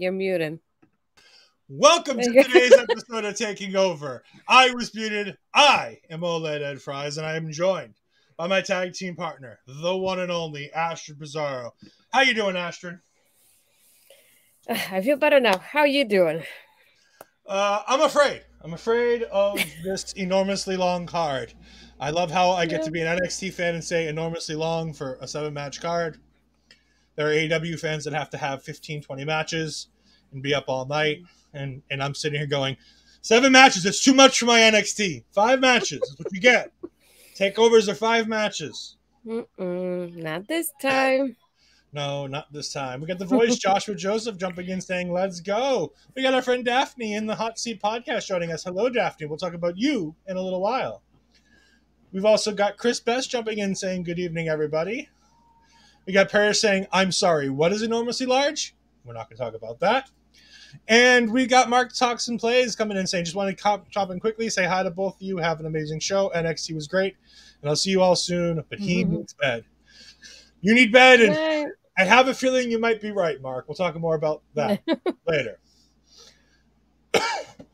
You're muted. Welcome to today's episode of Taking Over. I was muted. I am OLED Ed Fries, and I am joined by my tag team partner, the one and only Astrid Pizarro. How you doing, Astrid? I feel better now. How are you doing? I'm afraid. I'm afraid of this enormously long card. I love how I get to be an NXT fan and say enormously long for a 7-match card. There are AEW fans that have to have 15, 20 matches and be up all night. And I'm sitting here going, 7 matches, it's too much for my NXT. 5 matches is what you get. Takeovers are 5 matches. Not this time. No, not this time. We got the voice, Joshua Joseph, jumping in saying, let's go. We got our friend Daphne in the Hot Seat podcast joining us. Hello, Daphne. We'll talk about you in a little while. We've also got Chris Best jumping in saying, good evening, everybody. We got Paris saying, I'm sorry, what is enormously large? We're not going to talk about that. And we got Mark Talks and Plays coming in saying, just want to chop in quickly, say hi to both of you, have an amazing show. NXT was great, and I'll see you all soon, but he needs bed. You need bed, and I have a feeling you might be right, Mark. We'll talk more about that later.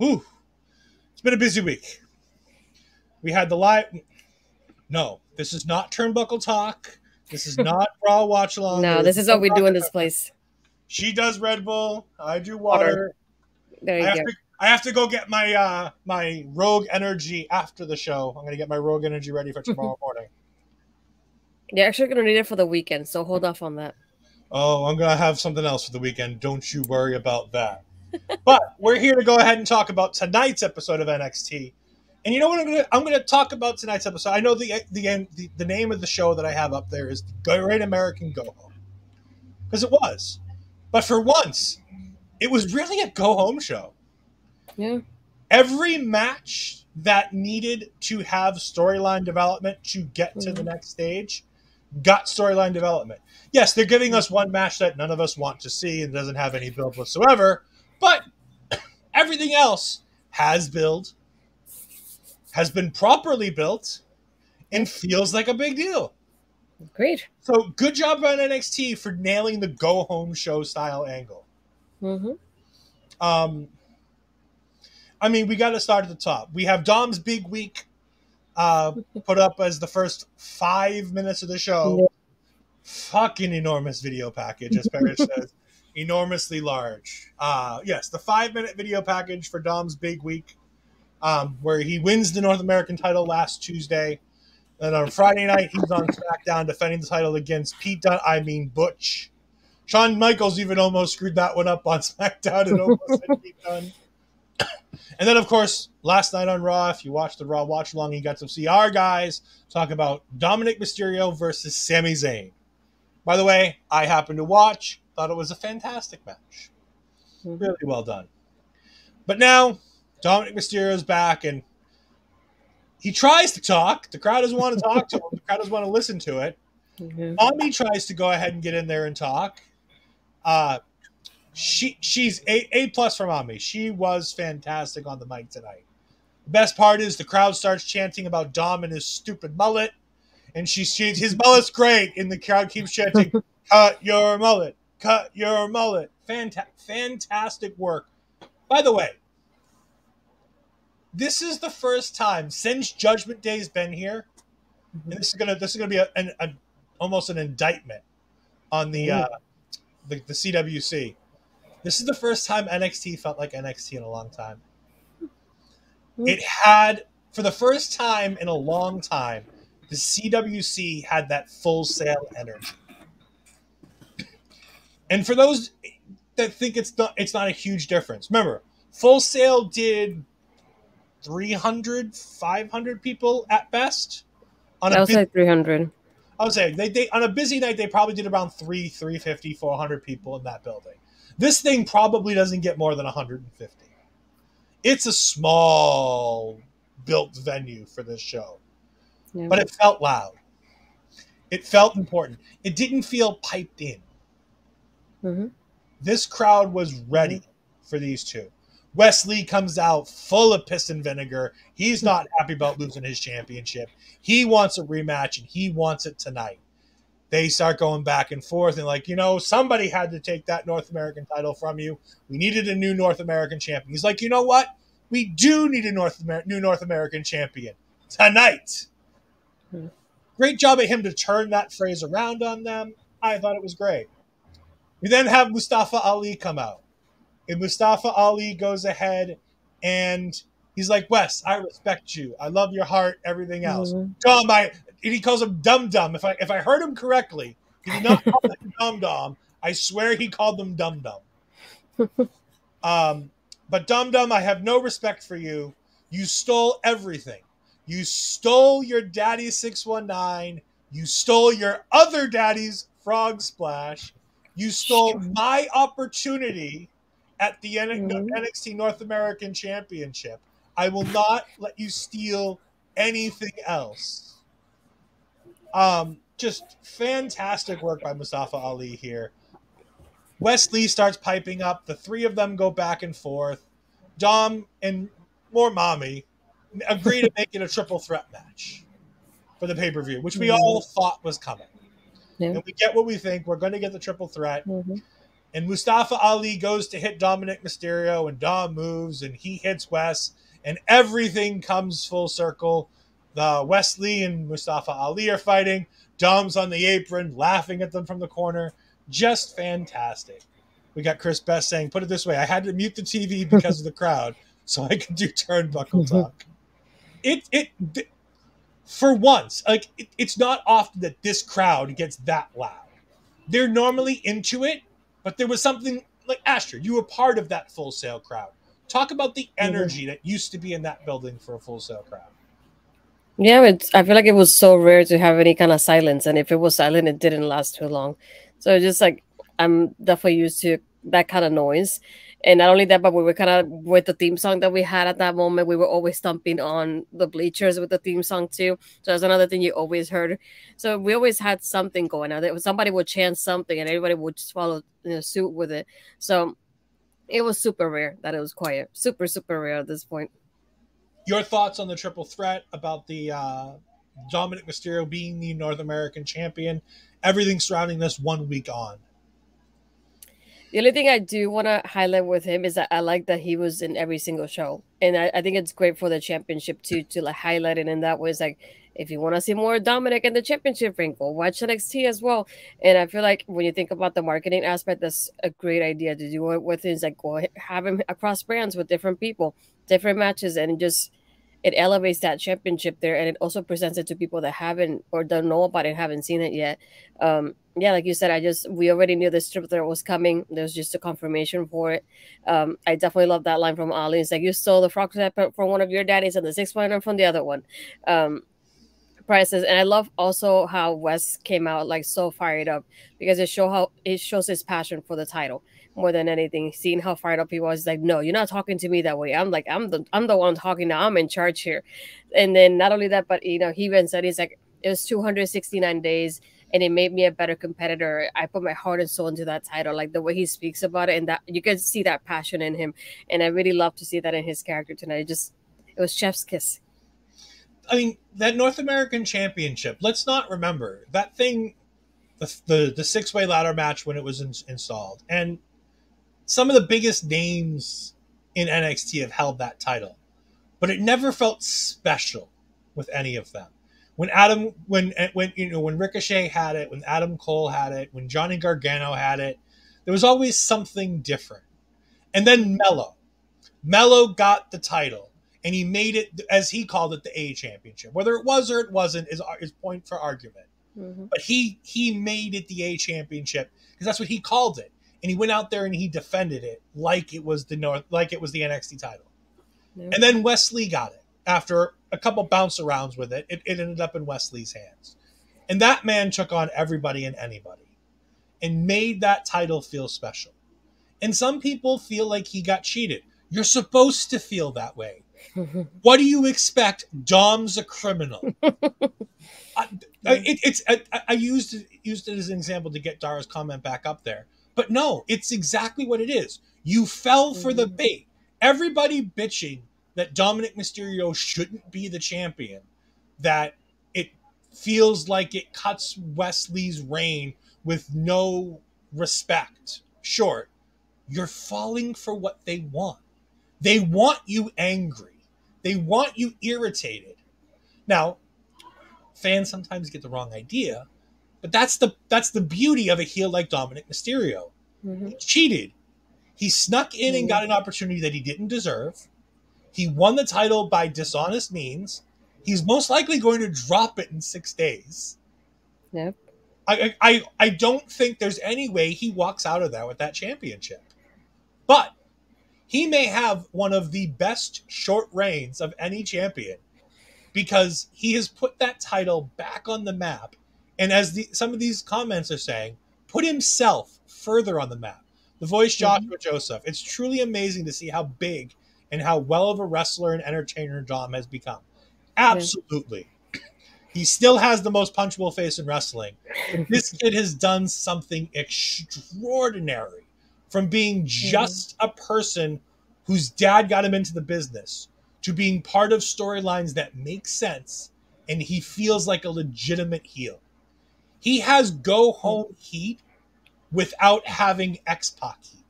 Ooh, it's been a busy week. We had the live... No, this is not Turnbuckle Talk. This is not Raw Watch Along. No, this is what we do in this place. She does Red Bull. I do water. There you go. I have to go get my my Rogue Energy after the show. I'm going to get my Rogue Energy ready for tomorrow morning. You're actually going to need it for the weekend, so hold off on that. Oh, I'm going to have something else for the weekend. Don't you worry about that. But we're here to go ahead and talk about tonight's episode of NXT. And you know what I'm going to talk about tonight's episode? I know the name of the show that I have up there is Great American Go Home. Because it was. But for once, it was really a go-home show. Yeah. Every match that needed to have storyline development to get to the next stage got storyline development. Yes, they're giving us one match that none of us want to see and doesn't have any build whatsoever, but everything else has build, has been properly built, and feels like a big deal. Great. So good job on NXT for nailing the go-home show style angle. I mean, we got to start at the top. We have Dom's big week put up as the first 5 minutes of the show. Fucking enormous video package, as Parrish says. Enormously large. Yes, the 5-minute video package for Dom's big week, where he wins the North American title last Tuesday. And on Friday night, he's on SmackDown defending the title against Butch. Shawn Michaels even almost screwed that one up on SmackDown and almost said Pete Dunne. And then, of course, last night on Raw, if you watched the Raw Watch Along, you got to see our guys talk about Dominic Mysterio versus Sami Zayn. By the way, I happened to watch, thought it was a fantastic match. Really well done. But now, Dominic Mysterio's back, and he tries to talk. The crowd doesn't want to talk to him. The crowd doesn't want to listen to it. Ami tries to go ahead and get in there and talk. She's A+ from Ami. She was fantastic on the mic tonight. The best part is the crowd starts chanting about Dom and his stupid mullet. And his mullet's great. And the crowd keeps chanting, cut your mullet. Cut your mullet. Fantastic work. By the way, this is the first time since Judgment Day's been here, and this is gonna be almost an indictment on the CWC. This is the first time NXT felt like NXT in a long time. It had, for the first time in a long time, the CWC had that Full Sail energy. And for those that think it's not a huge difference, remember, Full Sail did 300, 500 people at best. I would say 300. I would say they on a busy night they probably did around 350, 400 people in that building. This thing probably doesn't get more than 150. It's a small built venue for this show, but it felt loud. It felt important. It didn't feel piped in. This crowd was ready for these two. Wesley comes out full of piss and vinegar. He's not happy about losing his championship. He wants a rematch, and he wants it tonight. they start going back and forth and like, you know, somebody had to take that North American title from you. We needed a new North American champion. He's like, you know what? We do need a new North American champion tonight. Great job at him to turn that phrase around on them. I thought it was great. We then have Mustafa Ali come out. And Mustafa Ali goes ahead and he's like, Wes, I respect you. I love your heart, everything else. Dom, he calls him Dum Dum. If I heard him correctly, he did not call them Dum Dum. I swear he called them Dum Dum. But Dum Dum, I have no respect for you. You stole everything. You stole your daddy's 619. You stole your other daddy's Frog Splash. You stole my opportunity at the NXT North American Championship. I will not let you steal anything else. Just fantastic work by Mustafa Ali here. Wesley starts piping up. The three of them go back and forth. Dom and more mommy agree to make it a triple threat match for the pay-per-view, which we all thought was coming. Yeah. And we get what we think. We're going to get the triple threat. And Mustafa Ali goes to hit Dominic Mysterio, and Dom moves, and he hits Wes, and everything comes full circle. Wesley and Mustafa Ali are fighting. Dom's on the apron, laughing at them from the corner. Just fantastic. We got Chris Best saying, put it this way, I had to mute the TV because of the crowd so I could do turnbuckle talk. For once, like it's not often that this crowd gets that loud. They're normally into it, but there was something like Astrid, you were part of that Full Sail crowd. Talk about the energy that used to be in that building for a Full Sail crowd. Yeah, I feel like it was so rare to have any kind of silence, and if it was silent, it didn't last too long. So just like I'm definitely used to that kind of noise. And not only that, but we were kind of with the theme song that we had at that moment, we were always stomping on the bleachers with the theme song too. So that's another thing you always heard. So we always had something going on. Somebody would chant something and everybody would just follow suit with it. So it was super rare that it was quiet. Super, super rare at this point. Your thoughts on the triple threat about the Dominic Mysterio being the North American champion, everything surrounding this 1 week on? The only thing I do want to highlight with him is that I like that he was in every single show. And I think it's great for the championship to like highlight it in that way. It's like, if you want to see more Dominic in the championship ring, go watch NXT as well. And I feel like when you think about the marketing aspect, that's a great idea to do it with. Is like, go have him across brands with different people, different matches, and it elevates that championship there, and it also presents it to people that haven't or don't know about it, haven't seen it yet. Yeah, like you said, we already knew this triple threat was coming. There's just a confirmation for it. I definitely love that line from Ali. It's like, you stole the frog step from one of your daddies and the 619 from the other one. Prices. And I love also how Wes came out like so fired up, because it shows his passion for the title more than anything. Seeing how fired up he was, like, no, you're not talking to me that way. I'm the one talking now. I'm in charge here. And then not only that, but he even said, he's like, it was 269 days and it made me a better competitor. I put my heart and soul into that title, like the way he speaks about it, and that you can see that passion in him. And I really love to see that in his character tonight. It was chef's kiss. I mean, that North American Championship, let's not remember that thing, the six-way ladder match when it was installed. And some of the biggest names in NXT have held that title, but it never felt special with any of them. When Ricochet had it, when Adam Cole had it, when Johnny Gargano had it, there was always something different. And then Mello got the title, and he made it, as he called it, the A Championship. Whether it was or it wasn't is point for argument. Mm-hmm. But he made it the A Championship because that's what he called it. And he went out there and he defended it like it was the NXT title. Yeah. And then Wesley got it. After a couple bounce arounds with it, it ended up in Wesley's hands. And that man took on everybody and anybody and made that title feel special. And some people feel like he got cheated. You're supposed to feel that way. What do you expect? Dom's a criminal. I used it as an example to get Dara's comment back up there. But no, it's exactly what it is. You fell for the bait. Everybody bitching that Dominic Mysterio shouldn't be the champion, that it feels like it cuts Wesley's reign with no respect. Sure, you're falling for what they want. They want you angry. They want you irritated. Now, fans sometimes get the wrong idea, but that's the beauty of a heel like Dominic Mysterio. Mm-hmm. He cheated. He snuck in and got an opportunity that he didn't deserve. He won the title by dishonest means. He's most likely going to drop it in 6 days. Yep. I don't think there's any way he walks out of that with that championship. But he may have one of the best short reigns of any champion because he has put that title back on the map. And as some of these comments are saying, put himself further on the map. The voice Joshua Joseph. It's truly amazing to see how big and how well of a wrestler and entertainer Dom has become. Absolutely. Yeah. He still has the most punchable face in wrestling. This kid has done something extraordinary from being just a person whose dad got him into the business to being part of storylines that make sense, and he feels like a legitimate heel. He has go-home heat without having X-Pac heat.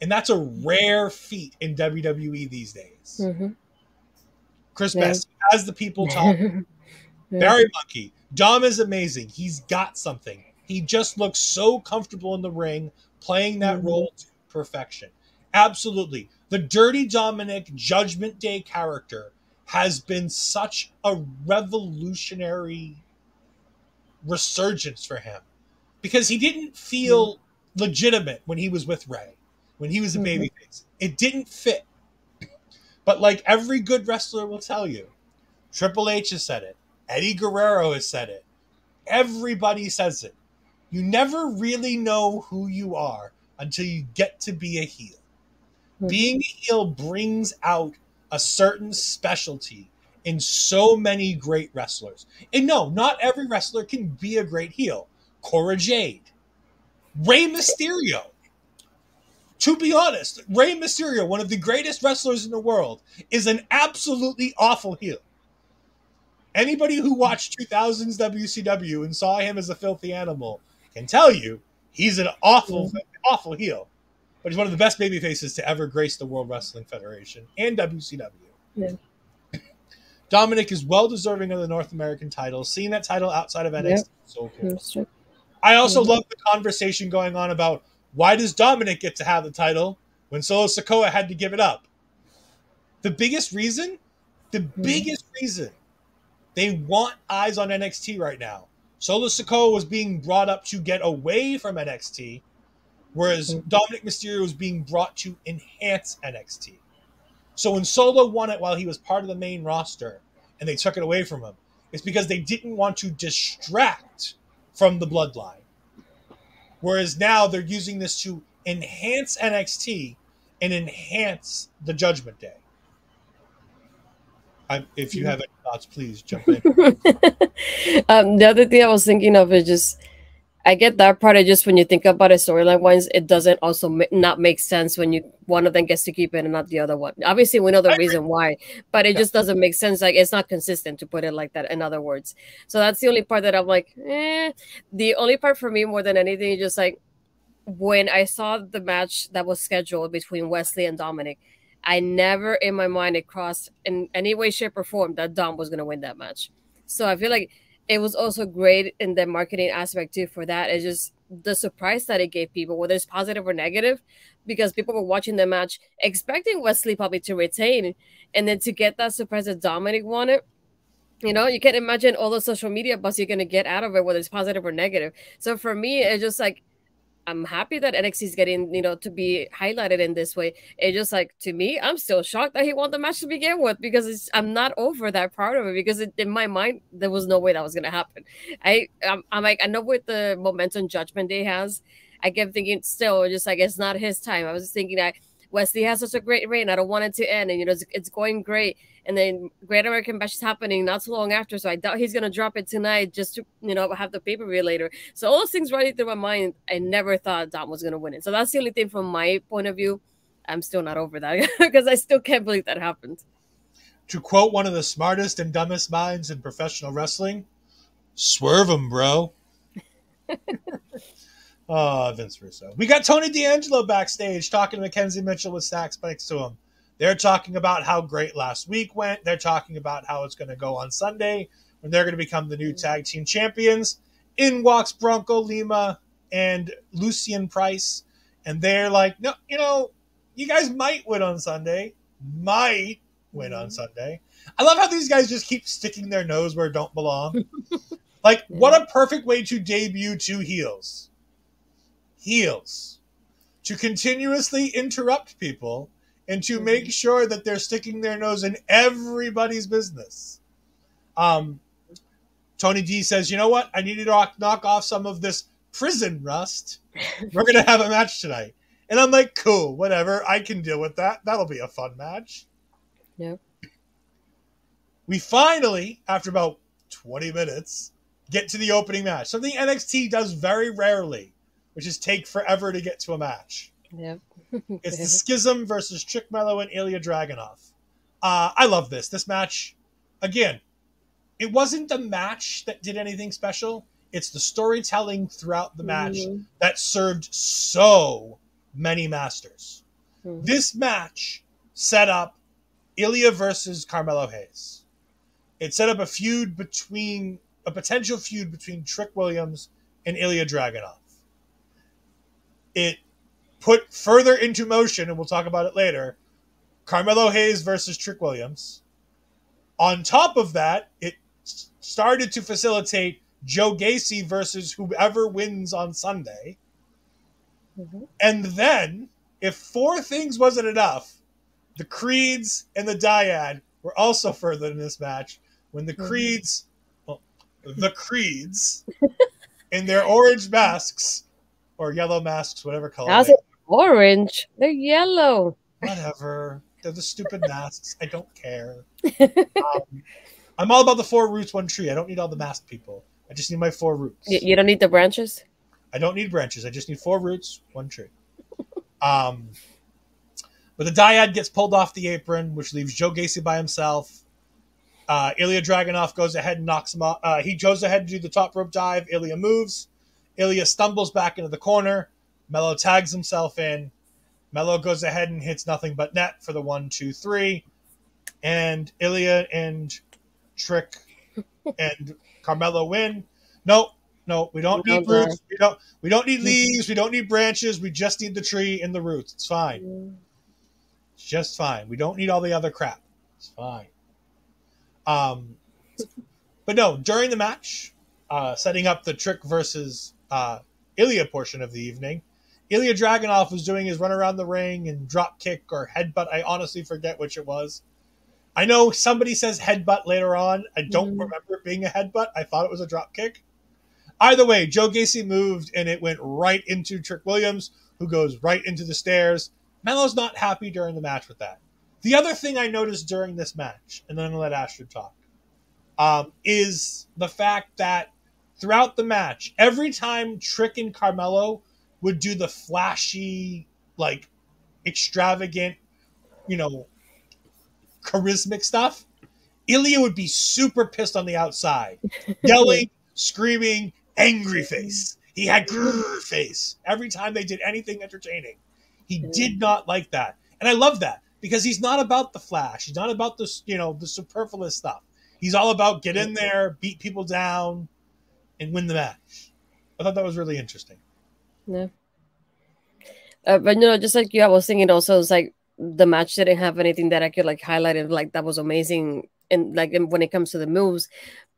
And that's a rare feat in WWE these days. Chris Best has the people talking. Barry Monkey. Dom is amazing. He's got something. He just looks so comfortable in the ring, playing that role to perfection. Absolutely. The Dirty Dominic Judgment Day character has been such a revolutionary resurgence for him because he didn't feel legitimate when he was with Ray, when he was a babyface. It didn't fit. But like every good wrestler will tell you, Triple H has said it. Eddie Guerrero has said it. Everybody says it. You never really know who you are until you get to be a heel. Being a heel brings out a certain specialty in so many great wrestlers. And no, not every wrestler can be a great heel. Cora Jade. Rey Mysterio. To be honest, Rey Mysterio, one of the greatest wrestlers in the world, is an absolutely awful heel. Anybody who watched 2000s WCW and saw him as a filthy animal can tell you he's an awful, awful heel. But he's one of the best babyfaces to ever grace the World Wrestling Federation and WCW. Yeah. Dominic is well deserving of the North American title. Seeing that title outside of NXT is so cool. I also love the conversation going on about why does Dominic get to have the title when Solo Sikoa had to give it up? The biggest reason they want eyes on NXT right now. Solo Sikoa was being brought up to get away from NXT, whereas Dominic Mysterio was being brought to enhance NXT. So when Solo won it while he was part of the main roster and they took it away from him, it's because they didn't want to distract from the bloodline. Whereas now they're using this to enhance NXT and enhance the Judgment Day. If you have any thoughts, please jump in. The other thing I was thinking of is just, I get that part. Just when you think about it storyline-wise, it doesn't also not make sense when one of them gets to keep it and not the other one. Obviously, we know the reason why, but it just doesn't make sense. Like, it's not consistent, to put it like that, in other words. So that's the only part that I'm like, The only part for me more than anything is just like, when I saw the match that was scheduled between Wesley and Dominic, I never in my mind it crossed in any way, shape, or form that Dom was going to win that match. So I feel like it was also great in the marketing aspect too for that. It's just the surprise that it gave people, whether it's positive or negative, because people were watching the match expecting Wesley probably to retain, and then to get that surprise that Dominic won it. You know, you can't imagine all the social media buzz you're going to get out of it, whether it's positive or negative. So for me, it's just like, I'm happy that NXT is getting, to be highlighted in this way. It's just like, to me, I'm still shocked that he won the match to begin with, because I'm not over that part of it, because in my mind, there was no way that was going to happen. I'm like, I know what the momentum Judgment Day has. I kept thinking still, just like, it's not his time. I was just thinking that Wesley has such a great reign. I don't want it to end. And, it's going great. And then Great American Bash is happening not too long after. So I doubt he's going to drop it tonight just to, have the pay-per-view later. So all those things running through my mind, I never thought Dom was going to win it. So that's the only thing from my point of view. I'm still not over that because I still can't believe that happened. To quote one of the smartest and dumbest minds in professional wrestling, Swerve him, bro. Oh, Vince Russo. We got Tony D'Angelo backstage talking to Mackenzie Mitchell with Sax next to him. They're talking about how great last week went. They're talking about how it's going to go on Sunday when they're going to become the new tag team champions. In walks Bronco Lima and Lucian Price. And they're like, no, you guys might win on Sunday. Might win on Sunday. I love how these guys just keep sticking their nose where it don't belong. Like, what a perfect way to debut two heels. Heels. To continuously interrupt people and to make sure that they're sticking their nose in everybody's business. Tony D says, you know what? I need to knock off some of this prison rust. We're going to have a match tonight. And I'm like, cool, whatever. I can deal with that. That'll be a fun match. Yep. We finally, after about 20 minutes, get to the opening match. Something NXT does very rarely, which is take forever to get to a match. Yep. It's the Schism versus Trickmelo and Ilja Dragunov. I love this. This match, again, it wasn't the match that did anything special. It's the storytelling throughout the match that served so many masters. This match set up Ilja versus Carmelo Hayes. It set up a potential feud between Trick Williams and Ilja Dragunov. It put further into motion, and we'll talk about it later, Carmelo Hayes versus Trick Williams. On top of that, it started to facilitate Joe Gacy versus whoever wins on Sunday. And then, if four things wasn't enough, the Creeds and the Dyad were also furthered in this match when the Creeds in their orange masks, or yellow masks, whatever color. How's it orange? They're yellow. Whatever. They're the stupid masks. I don't care. I'm all about the 4 roots, 1 tree. I don't need all the masked people. I just need my 4 roots. You don't need the branches? I don't need branches. I just need 4 roots, 1 tree. But the Dyad gets pulled off the apron, which leaves Joe Gacy by himself. Ilja Dragunov goes ahead and knocks him off. He goes ahead to do the top rope dive. Ilja moves. Ilja stumbles back into the corner. Melo tags himself in. Melo goes ahead and hits nothing but net for the 1, 2, 3. And Ilja and Trick and Carmelo win. No, we don't need roots. We don't need leaves. We don't need branches. We just need the tree and the roots. It's fine. It's just fine. We don't need all the other crap. It's fine. But no, during the match, setting up the Trick versus Ilja portion of the evening, Ilja Dragunov was doing his run around the ring and drop kick or headbutt. I honestly forget which it was. I know somebody says headbutt later on. I don't remember it being a headbutt. I thought it was a drop kick. Either way, Joe Gacy moved and it went right into Trick Williams, who goes right into the stairs. Melo's not happy during the match with that. The other thing I noticed during this match, and then I'm going to let Astrid talk, is the fact that throughout the match, every time Trick and Carmelo would do the flashy, like, extravagant, charismatic stuff, Ilja would be super pissed on the outside. Yelling, screaming, angry face. He had grrr face every time they did anything entertaining. He did not like that. And I love that because he's not about the flash. He's not about the superfluous stuff. He's all about get in there, beat people down, and win the match. I thought that was really interesting. Yeah. But just like you, I was thinking also, it's like the match didn't have anything that I could like highlight and like that was amazing and like when it comes to the moves.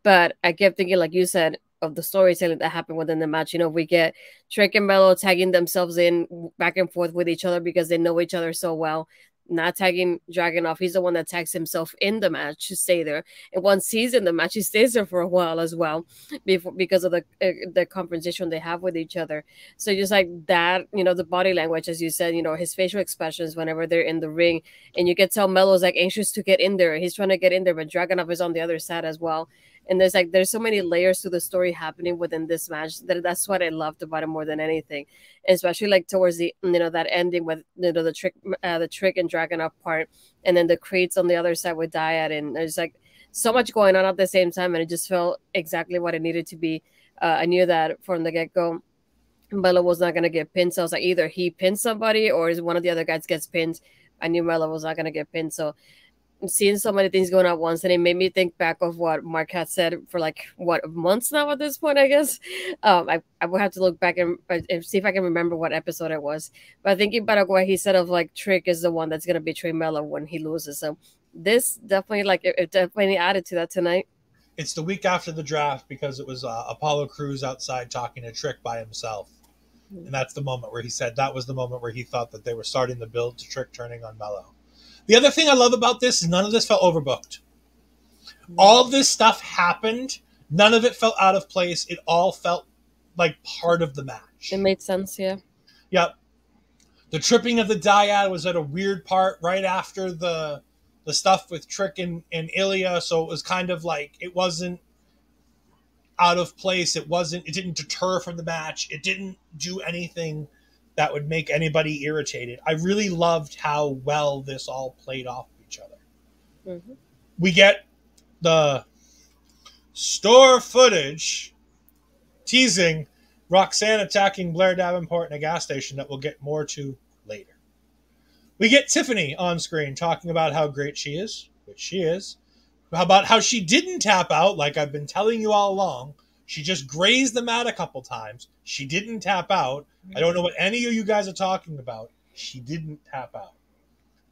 But I kept thinking, like you said, of the storytelling that happened within the match. We get Trick and Melo tagging themselves in back and forth with each other because they know each other so well. Not tagging Dragunov. He's the one that tags himself in the match to stay there. And once he's in the match, he stays there for a while as well because of the confrontation they have with each other. So just like that, the body language, as you said, his facial expressions whenever they're in the ring. And you can tell Melo's like anxious to get in there. He's trying to get in there, but Dragunov is on the other side as well. And there's so many layers to the story happening within this match that's what I loved about it more than anything, especially like towards the that ending with the Trick and Dragunov part, and then the Creeds on the other side with Dyad, and there's like so much going on at the same time, and it just felt exactly what it needed to be. I knew that from the get-go Melo was not going to get pinned. So I was like, either he pins somebody or is one of the other guys gets pinned. I knew Melo was not going to get pinned. So seeing so many things going on at once, and it made me think back of what Mark had said for like what months now at this point, I guess. I would have to look back and see if I can remember what episode it was. But thinking about what he said of like Trick is the one that's going to betray Melo when he loses. So this definitely like it definitely added to that tonight. It's the week after the draft because it was Apollo Crews outside talking to Trick by himself. And that's the moment where he said that was the moment where he thought that they were starting the build to Trick turning on Melo. The other thing I love about this is none of this felt overbooked. All this stuff happened. None of it felt out of place. It all felt like part of the match. It made sense, yeah. Yep. The tripping of the dyad was at a weird part right after the stuff with Trick and Ilja, so it was kind of like it wasn't out of place. It didn't deter from the match. It didn't do anything that would make anybody irritated. I really loved how well this all played off each other. Mm-hmm. We get the store footage teasing Roxanne attacking Blair Davenport in a gas station that we'll get more to later. We get Tiffany on screen talking about how great she is, which she is, about how she didn't tap out like I've been telling you all along. She just grazed the mat a couple times. She didn't tap out. I don't know what any of you guys are talking about. She didn't tap out.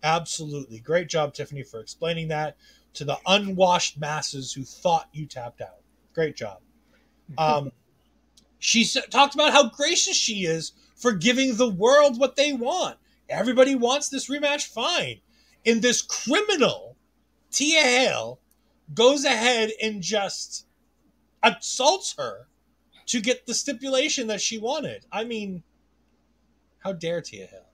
Absolutely. Great job, Tiffany, for explaining that to the unwashed masses who thought you tapped out. Great job. She talked about how gracious she is for giving the world what they want. Everybody wants this rematch, fine. And this criminal, Tia Hale, goes ahead and just assaults her to get the stipulation that she wanted. I mean, how dare Tia Hale?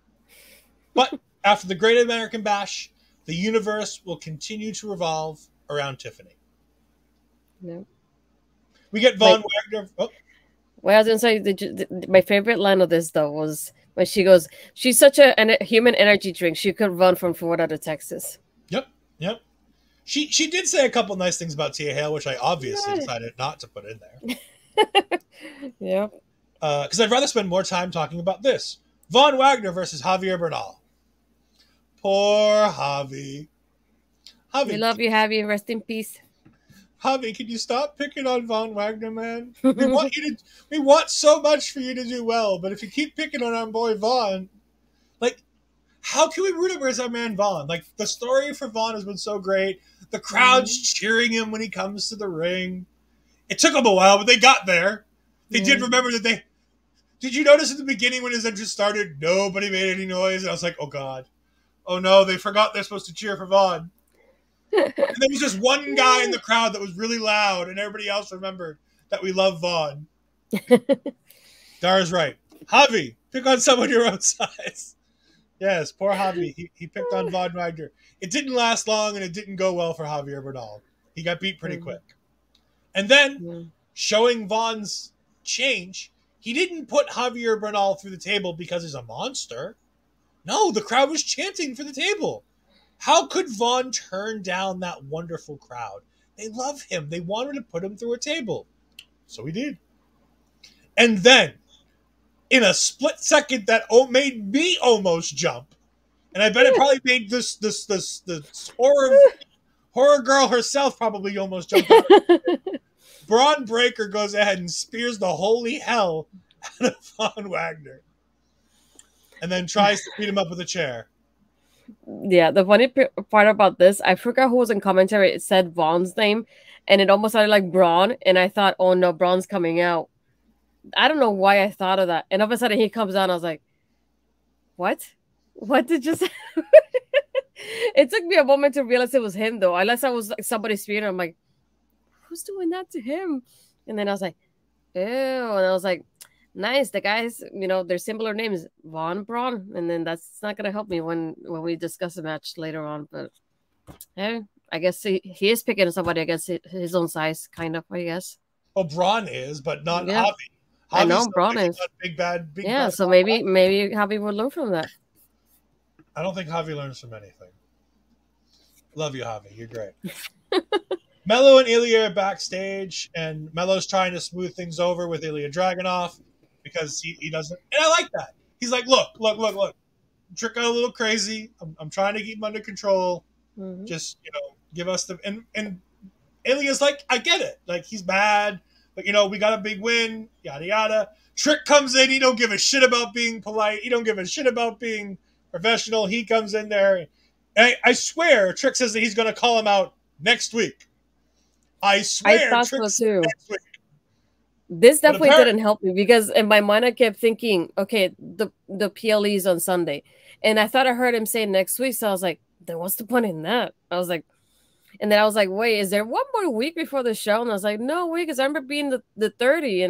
But after the Great American Bash, the universe will continue to revolve around Tiffany. No. We get Von Wagner. Oh. Well, I was going to say, my favorite line of this, though, was when she goes, she's such a human energy drink. She could run from Florida to Texas. Yep. She did say a couple nice things about Tia Hale, which I obviously decided not to put in there. Yeah. Because I'd rather spend more time talking about this. Von Wagner versus Javier Bernal. Poor Javi. We love you, Javi. Rest in peace. Javi, can you stop picking on Von Wagner, man? We want so much for you to do well, but if you keep picking on our boy Von, like, how can we root against our man Von? Like, the story for Von has been so great. The crowd's cheering him when he comes to the ring. It took them a while, but they got there. They did remember that they... Did you notice at the beginning when his entrance started, nobody made any noise? And I was like, oh, God. Oh, no, they forgot they're supposed to cheer for Von. And there was just one guy in the crowd that was really loud, and everybody else remembered that we love Von. Dara's right. Javi, pick on someone your own size. Yes, poor Javi. He picked on Von Wagner. It didn't last long, and it didn't go well for Javier Bernal. He got beat pretty quick. And then, showing Von's change, he didn't put Javier Bernal through the table because he's a monster. No, the crowd was chanting for the table. How could Von turn down that wonderful crowd? They love him. They wanted to put him through a table. So he did. And then, in a split second that made me almost jump, and I bet it probably made this horror girl herself probably almost jump up. Braun Breaker goes ahead and spears the holy hell out of Von Wagner. And then tries to beat him up with a chair. Yeah, the funny part about this, I forgot who was in commentary. It said Vaughn's name, and it almost sounded like Braun, and I thought, oh no, Braun's coming out. I don't know why I thought of that. And all of a sudden he comes out, and I was like, what? What did you say? It took me a moment to realize it was him, though. Unless I was like somebody's speaking, I'm like, who's doing that to him? And then I was like, ew. And I was like, nice, the guys, they're similar names, Von Braun, and then that's not gonna help me when we discuss the match later on. But I guess he is picking somebody, I guess his own size, kind of. I guess. Well, Braun is, but not Javi. I know Braun is big bad. So maybe Javi would learn from that. I don't think Javi learns from anything. Love you, Javi. You're great. Melo and Ilja are backstage, and Melo's trying to smooth things over with Ilja Dragunov because he doesn't. And I like that. He's like, look. Trick got a little crazy. I'm trying to keep him under control. Mm-hmm. Just, give us the. And Ilja's like, I get it. Like, he's mad. But, we got a big win. Yada, yada. Trick comes in. He don't give a shit about being polite. He don't give a shit about being professional. He comes in there. And I swear, Trick says that he's going to call him out next week. I swear, I thought Trick so too. next week. This definitely didn't help me because in my mind I kept thinking, okay, the PLE is on Sunday, and I thought I heard him say next week, so I was like, then what's the point in that? I was like, and then I was like, wait, is there one more week before the show? And I was like, no, wait, because I remember being the 30,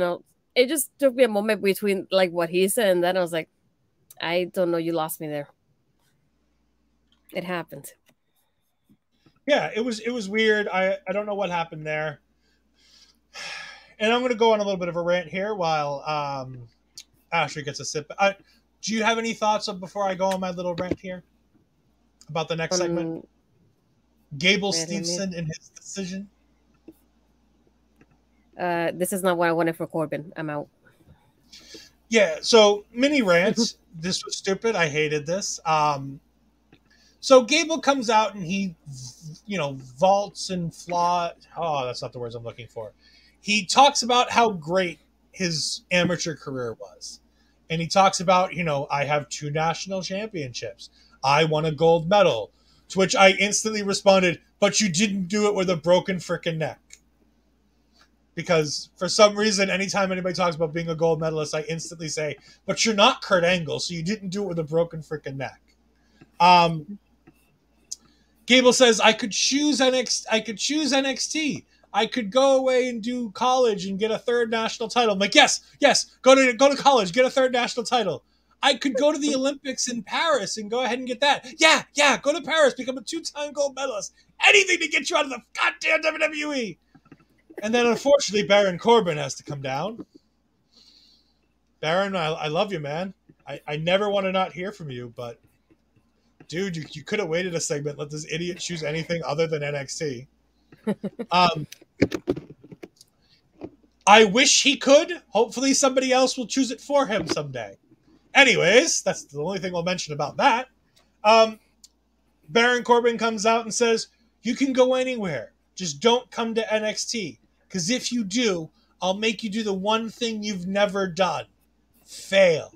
It just took me a moment between like what he said, and then I was like, I don't know, you lost me there. It happened. Yeah, it was weird. I don't know what happened there. And I'm going to go on a little bit of a rant here while Astrid gets a sip. Do you have any thoughts before I go on my little rant here about the next segment? Gable Steveson and his decision. This is not what I wanted for Corbin. I'm out. Yeah, so mini rants. This was stupid. I hated this. So Gable comes out and he, vaults and flaws. Oh, that's not the words I'm looking for. He talks about how great his amateur career was. And he talks about, I have 2 national championships. I won a gold medal. To which I instantly responded, but you didn't do it with a broken freaking neck. Because for some reason, anytime anybody talks about being a gold medalist, I instantly say, but you're not Kurt Angle, so you didn't do it with a broken freaking neck. Gable says, I could choose NXT. I could go away and do college and get a 3rd national title. I'm like, yes, go to college, get a 3rd national title. I could go to the Olympics in Paris and go ahead and get that. Yeah, go to Paris, become a 2-time gold medalist. Anything to get you out of the goddamn WWE. And then, unfortunately, Baron Corbin has to come down. Baron, I love you, man. I never want to not hear from you, but dude, you could have waited a segment, let this idiot choose anything other than NXT. I wish he could. Hopefully somebody else will choose it for him someday. Anyways, that's the only thing we'll mention about that. Baron Corbin comes out and says, you can go anywhere. Just don't come to NXT. Because if you do, I'll make you do the one thing you've never done. Fail.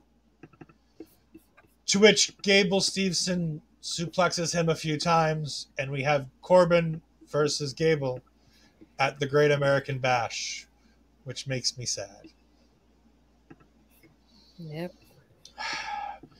To which Gable Steveson suplexes him a few times, and we have Corbin versus Gable at the Great American Bash, which makes me sad. Yep.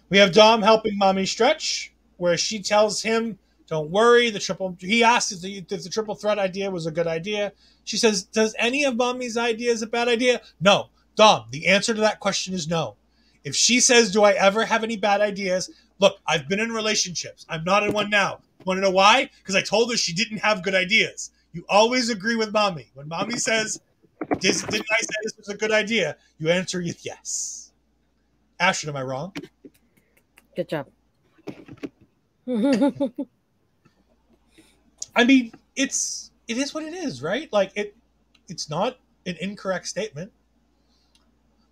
We have Dom helping Mommy stretch, where she tells him, don't worry, he asks if the triple threat idea was a good idea. She says, does any of Mommy's ideas a bad idea? No. Dom, the answer to that question is no. If she says, do I ever have any bad ideas? Look, I've been in relationships. I'm not in one now. Want to know why? Because I told her she didn't have good ideas. You always agree with Mommy. When Mommy says, didn't I say this was a good idea? You answer with yes. Astrid, am I wrong? Good job. I mean, it is what it is, right? Like it's not an incorrect statement.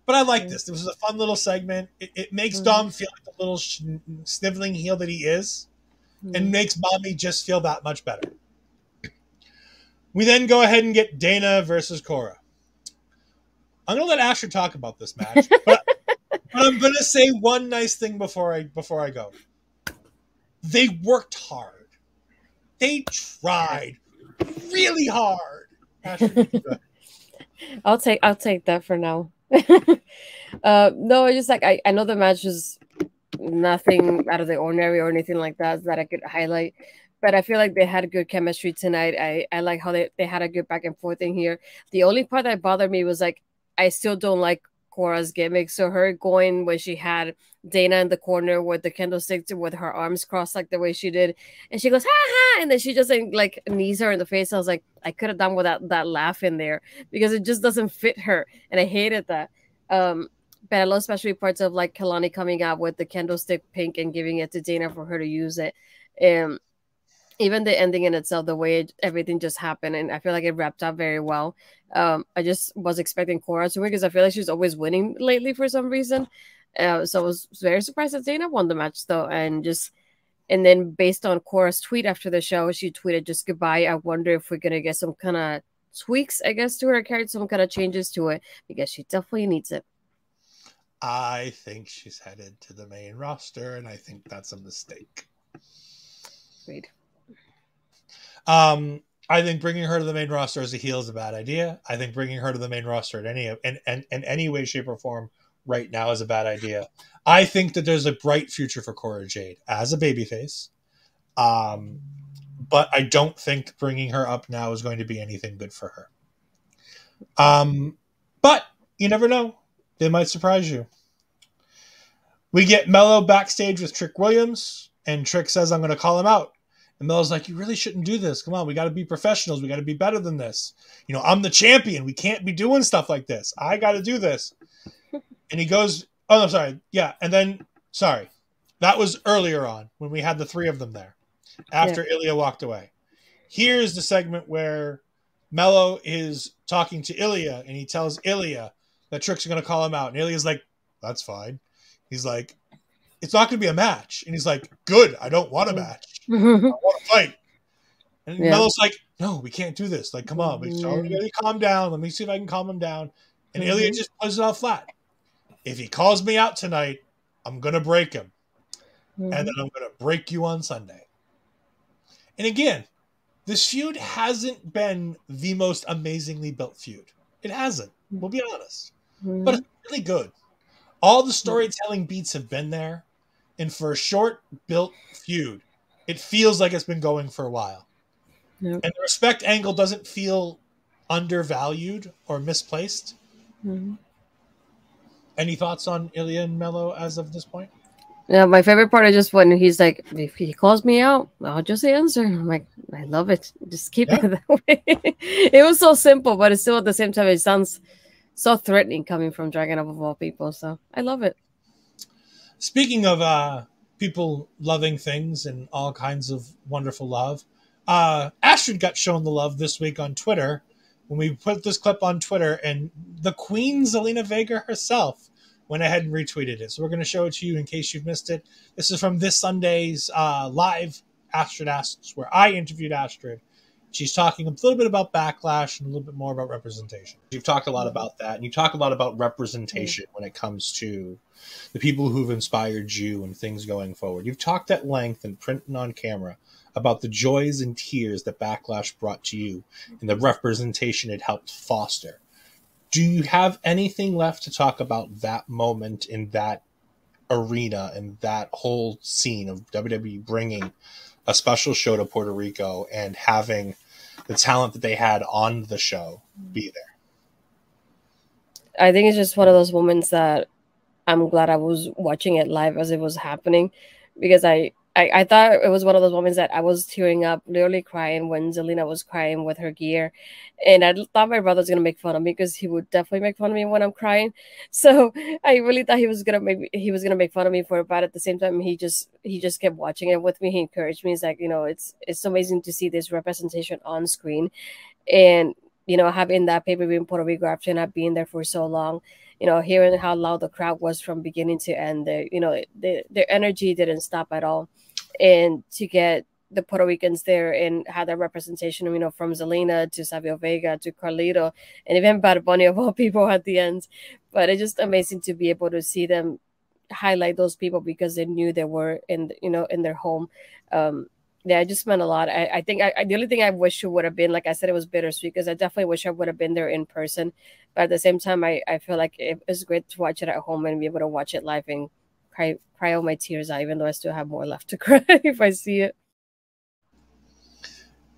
But I like this. This was a fun little segment. It makes Dom feel like the little sniveling heel that he is, and makes Mommy just feel that much better. We then go ahead and get Dana versus Cora. I'm going to let Astrid talk about this match, but I'm going to say one nice thing before I go. They worked hard. They tried really hard. Astrid, I'll take that for now. No, it's just like I know the match was nothing out of the ordinary or anything like that I could highlight, but I feel like they had a good chemistry tonight. I like how they had a good back and forth in here. The only part that bothered me was like I still don't like Cora's gimmick. So her going when she had Dana in the corner with the kendo stick with her arms crossed like the way she did, and she goes ha ha, and then she just like knees her in the face. I was like, I could have done with that laugh in there because it just doesn't fit her, and I hated that. But I love especially parts of like Kelani coming out with the kendo stick pink and giving it to Dana for her to use it. even the ending in itself, the way everything just happened, and I feel like it wrapped up very well. I just was expecting Cora to win because I feel like she's always winning lately for some reason. So I was very surprised that Dana won the match though, and then based on Cora's tweet after the show, she tweeted just goodbye. I wonder if we're gonna get some kind of tweaks, I guess, to her character, some kind of changes to it because she definitely needs it. I think she's headed to the main roster, and I think that's a mistake. Agreed. I think bringing her to the main roster as a heel is a bad idea. I think bringing her to the main roster in any way, shape, or form right now is a bad idea. I think that there's a bright future for Cora Jade as a babyface. But I don't think bringing her up now is going to be anything good for her. But you never know. They might surprise you. We get Mello backstage with Trick Williams, and Trick says, I'm going to call him out. And Melo's like, you really shouldn't do this. Come on, we got to be professionals. We got to be better than this. You know, I'm the champion. We can't be doing stuff like this. I got to do this. And he goes, oh, no, sorry. Yeah, and then, sorry. That was earlier on when we had the three of them there after Ilja walked away. Here's the segment where Mello is talking to Ilja, and he tells Ilja that Trick's going to call him out. And Ilja's like, that's fine. He's like, it's not going to be a match. And he's like, good, I don't want a match. I want to fight. And Melo's like, no, we can't do this. Like, come on. Let calm down. Let me see if I can calm him down. And Ilja just plays it out flat. If he calls me out tonight, I'm going to break him. And then I'm going to break you on Sunday. And again, this feud hasn't been the most amazingly built feud. It hasn't. We'll be honest. But it's really good. All the storytelling beats have been there. And for a short built feud, it feels like it's been going for a while. And the respect angle doesn't feel undervalued or misplaced. Any thoughts on Ilja and Mello as of this point? Yeah, my favorite part is just when he's like, if he calls me out, I'll just answer. I'm like, I love it. Just keep it that way. It was so simple, but it's still at the same time, it sounds so threatening coming from Dragunov of all people. So I love it. Speaking of people loving things and all kinds of wonderful love, Astrid got shown the love this week on Twitter when we put this clip on Twitter, and the Queen Zelina Vega herself went ahead and retweeted it. So we're going to show it to you in case you've missed it. This is from this Sunday's live Astrid Asks, where I interviewed Astrid. She's talking a little bit about backlash and a little bit more about representation. You've talked a lot about that, and you talk a lot about representation when it comes to the people who've inspired you and things going forward. You've talked at length in print and on camera about the joys and tears that backlash brought to you and the representation it helped foster. Do you have anything left to talk about that moment in that arena and that whole scene of WWE bringing a special show to Puerto Rico and having the talent that they had on the show be there? I think it's just one of those moments that I'm glad I was watching it live as it was happening, because I thought it was one of those moments that I was tearing up, literally crying when Zelina was crying with her gear. And I thought my brother was going to make fun of me because he would definitely make fun of me when I'm crying. So I really thought he was going to make fun of me for it. But at the same time, he just kept watching it with me. He encouraged me. He's like, you know, it's amazing to see this representation on screen. And, you know, having that pay-per-view in Puerto Rico after not being there for so long, you know, hearing how loud the crowd was from beginning to end, their energy didn't stop at all. And to get the Puerto Ricans there and have that representation, you know, from Zelina to Savio Vega to Carlito and even Bad Bunny of all people at the end. But it's just amazing to be able to see them highlight those people because they knew they were in their home. Yeah, it just meant a lot. I think the only thing I wish it would have been, like I said, it was bittersweet because I definitely wish I would have been there in person. But at the same time, I feel like it was great to watch it at home and be able to watch it live and cry all my tears out, even though I still have more left to cry if I see it.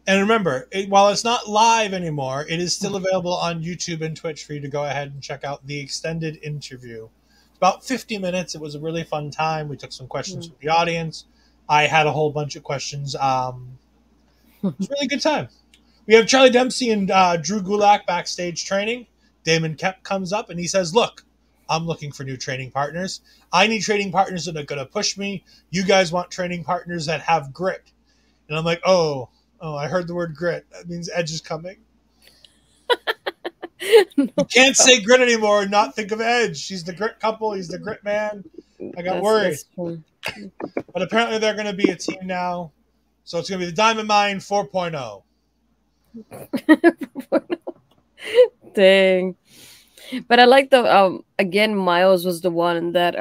And remember, while it's not live anymore, it is still available on YouTube and Twitch for you to go ahead and check out the extended interview. It's about 50 minutes. It was a really fun time. We took some questions from the audience. I had a whole bunch of questions. It was a really good time. We have Charlie Dempsey and Drew Gulak backstage training. Damon Kep comes up and he says, look, I'm looking for new training partners. I need training partners that are going to push me. You guys want training partners that have grit. And I'm like, oh, I heard the word grit. That means Edge is coming. You can't say grit anymore and not think of Edge. He's the grit couple. He's the grit man. I got worried. That's true. But apparently they're going to be a team now. So it's going to be the Diamond Mine 4.0. Dang. But I like the again, Miles was the one that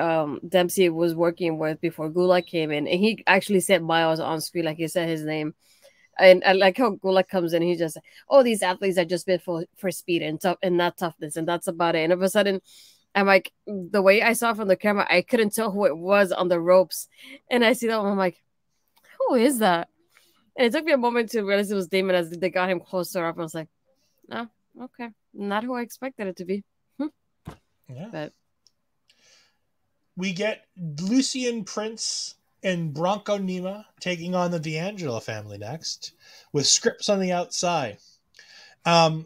Dempsey was working with before Gulak came in, and he actually said Miles on screen, like he said his name. And I like how Gulak comes in, he just like, oh, these athletes are just built for speed and tough and not toughness, and that's about it. And all of a sudden, I'm like, the way I saw from the camera, I couldn't tell who it was on the ropes, and I see that one, I'm like, who is that? And it took me a moment to realize it was Damon as they got him closer up. I was like, oh, okay, not who I expected it to be. Yeah. But we get Lucian Prince and Bronco Nima taking on the D'Angelo family next, with Scripps on the outside. I'll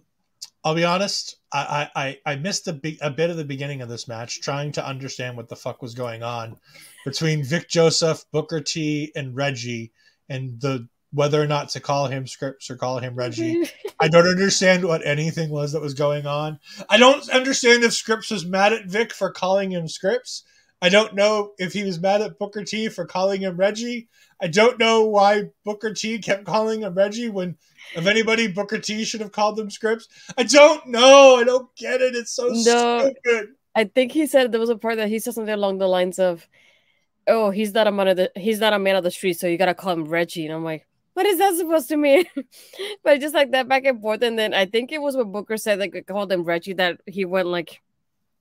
be honest, I missed a bit of the beginning of this match, trying to understand what the fuck was going on between Vic Joseph, Booker T, and Reggie, and whether or not to call him Scripps or call him Reggie. I don't understand what anything was that was going on. I don't understand if Scripps was mad at Vic for calling him Scripps. I don't know if he was mad at Booker T for calling him Reggie. I don't know why Booker T kept calling him Reggie when, if anybody, Booker T should have called him Scripps. I don't know. I don't get it. It's so stupid. I think he said there was a part that he said something along the lines of, "Oh, he's not a man of the street, so you gotta call him Reggie." And I'm like, what is that supposed to mean? But just like that back and forth, and then I think it was when Booker said like called him Reggie that he went like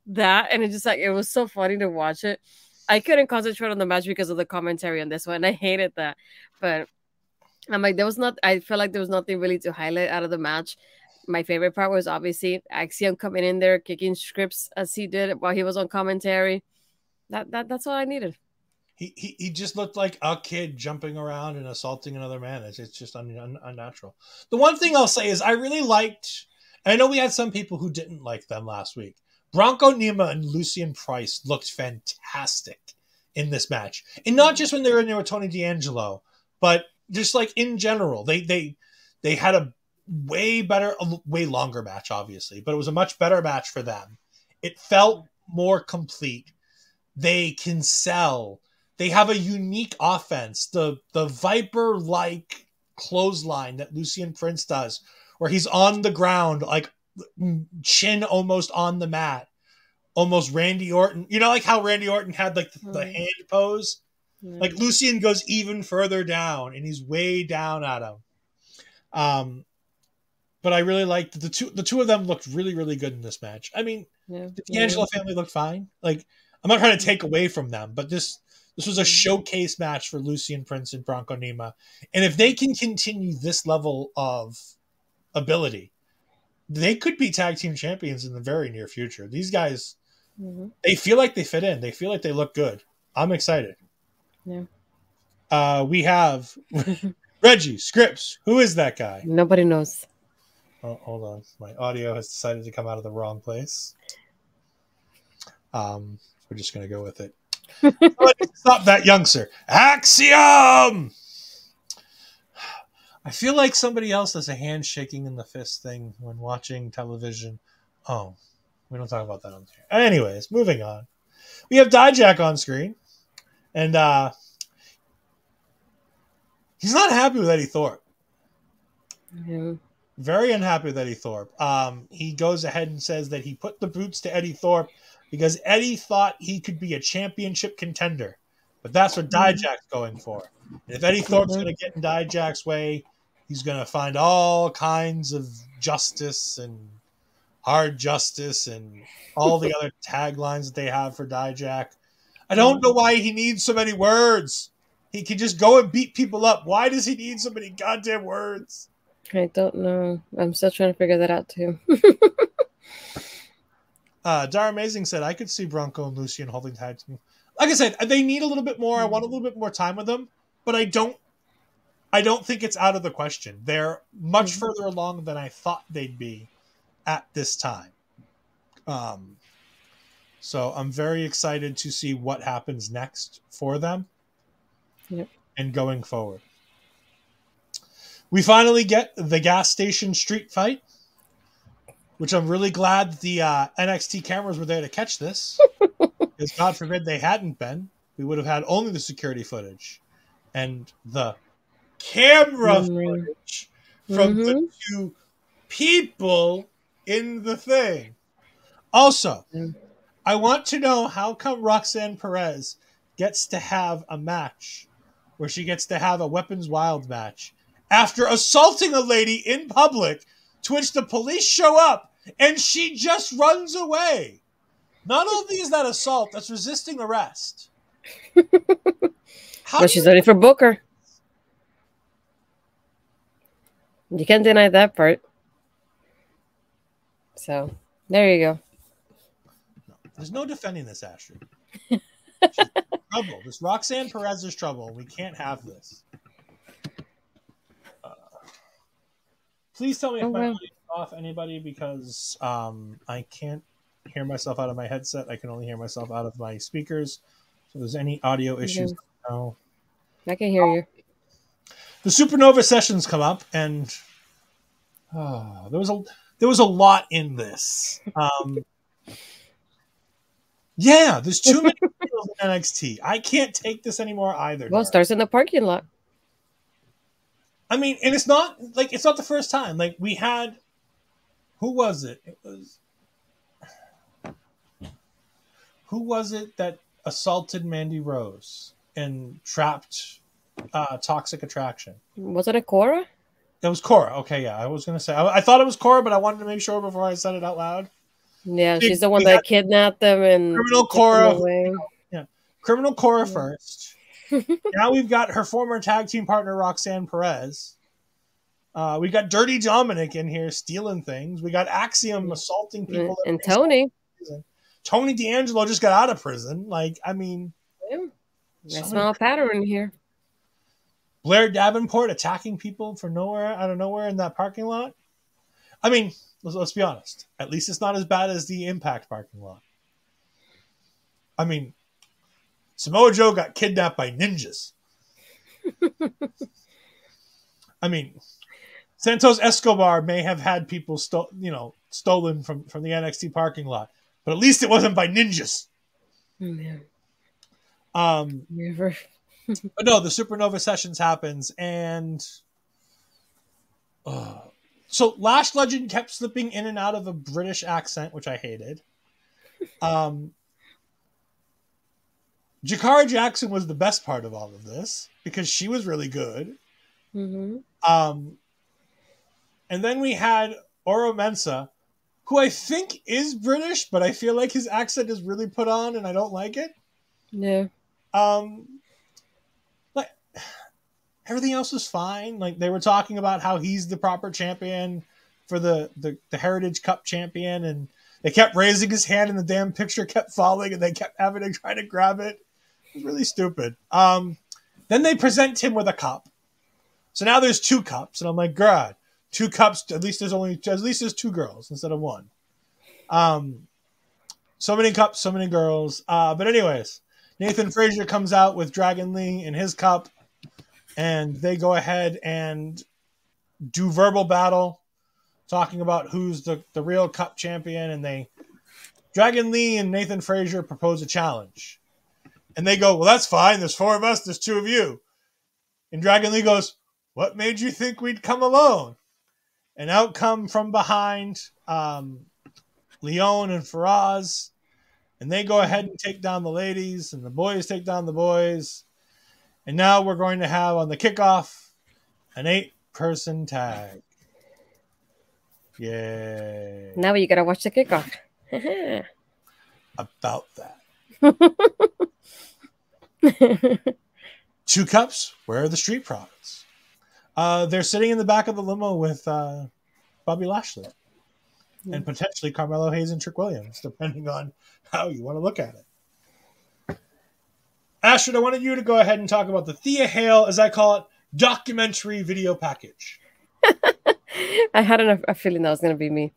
that, and it just like it was so funny to watch it. I couldn't concentrate on the match because of the commentary on this one. I hated that, but I'm like, I felt like there was nothing really to highlight out of the match. My favorite part was obviously Axiom coming in there kicking Scripps as he did while he was on commentary. That's all I needed. He just looked like a kid jumping around and assaulting another man. It's just unnatural. The one thing I'll say is I really liked, and I know we had some people who didn't like them last week. Bronco Nima and Lucian Price looked fantastic in this match. And not just when they were in there with Tony D'Angelo, but just like in general. They had a way longer match, obviously, but it was a much better match for them. It felt more complete. They can sell. They have a unique offense. The Viper-like clothesline that Lucian Prince does, where he's on the ground, like chin almost on the mat, almost Randy Orton. You know, like how Randy Orton had like the hand pose? Yeah. Like Lucian goes even further down, and he's way down at him. But I really liked the two of them looked really, really good in this match. I mean, the D'Angelo family looked fine. Like, I'm not trying to take away from them, but this was a showcase match for Lucian Prince and Bronco Nima. And if they can continue this level of ability, they could be tag team champions in the very near future. These guys, they feel like they fit in. They feel like they look good. I'm excited. Yeah. We have Reggie Scripps. Who is that guy? Nobody knows. Oh, hold on. My audio has decided to come out of the wrong place. We're just going to go with it. Stop that youngster. Axiom! I feel like somebody else does a handshaking in the fist thing when watching television. Oh, we don't talk about that on here. Anyways, moving on. We have Dijak on screen. And he's not happy with Eddie Thorpe. Mm-hmm. Very unhappy with Eddie Thorpe. He goes ahead and says that he put the boots to Eddie Thorpe because Eddie thought he could be a championship contender. But that's what Dijak's going for. And if Eddie Thorpe's going to get in Dijak's way, he's going to find all kinds of justice and hard justice and all the other taglines that they have for Dijak. I don't know why he needs so many words. He can just go and beat people up. Why does he need so many goddamn words? I don't know. I'm still trying to figure that out too. Dara Amazing said, I could see Bronco and Lucian holding tag team. Like I said, they need a little bit more. I want a little bit more time with them, but I don't think it's out of the question. They're much further along than I thought they'd be at this time. So I'm very excited to see what happens next for them and going forward. We finally get the gas station street fight, which I'm really glad the NXT cameras were there to catch this. Because God forbid they hadn't been. We would have had only the security footage and the camera footage from the two people in the thing. Also, I want to know how come Roxanne Perez gets to have a match where she gets to have a Weapons Wild match after assaulting a lady in public, to which the police show up and she just runs away. Not only is that assault, that's resisting arrest. But she's ready for Booker. You can't deny that part. So, there you go. There's no defending this, Astrid. Trouble. This Roxanne Perez is trouble. We can't have this. Please tell me if my audio is off, anybody, because I can't hear myself out of my headset. I can only hear myself out of my speakers. So if there's any audio issues, no. I can hear you. The Supernova sessions come up, and there was a lot in this. Yeah, there's too many titles in NXT. I can't take this anymore either. Well, it starts in the parking lot. I mean, and it's not the first time. Like, we had, who was it that assaulted Mandy Rose and trapped Toxic Attraction? Wasn't it Cora? It was Cora. Okay, yeah. I was going to say, I thought it was Cora, but I wanted to make sure before I said it out loud. Yeah, she's the one that kidnapped them and Criminal Cora. Yeah, Criminal Cora first. Now we've got her former tag team partner Roxanne Perez. We got Dirty Dominic in here stealing things. We got Axiom assaulting people. And Tony. Tony D'Angelo just got out of prison. Like, I mean, I smell a pattern here. Blair Davenport attacking people out of nowhere in that parking lot. I mean, let's be honest. At least it's not as bad as the Impact parking lot. I mean, Samoa Joe got kidnapped by ninjas. I mean, Santos Escobar may have had people stolen from the NXT parking lot, but at least it wasn't by ninjas. Yeah. Never. But no, the Supernova sessions happens, and so Lash Legend kept slipping in and out of a British accent, which I hated. Jakara Jackson was the best part of all of this because she was really good. Mm-hmm. And then we had Oro Mensah, who I think is British, but I feel like his accent is really put on, and I don't like it. Yeah. Like, everything else was fine. Like, they were talking about how he's the proper champion for the Heritage Cup champion, and they kept raising his hand, and the damn picture kept falling, and they kept having to try to grab it. It was really stupid. Then they present him with a cup. So now there's 2 cups, and I'm like, God, 2 cups. At least there's 2 girls instead of 1. So many cups, so many girls. But anyways, Nathan Frazier comes out with Dragon Lee in his cup, and they go ahead and do verbal battle, talking about who's the real cup champion. And Dragon Lee and Nathan Frazier propose a challenge, and they go, well, that's fine. There's 4 of us. There's 2 of you. And Dragon Lee goes, what made you think we'd come alone? And out come from behind Leon and Faraz, and they go ahead and take down the ladies, and the boys take down the boys. And now we're going to have on the kickoff an 8-person tag. Yay. Now you gotta watch the kickoff. About that. 2 cups. Where are the Street Profits? They're sitting in the back of the limo with Bobby Lashley and potentially Carmelo Hayes and Trick Williams, depending on how you want to look at it. Astrid, I wanted you to go ahead and talk about the Thea Hale, as I call it, documentary video package. I had a feeling that was going to be me.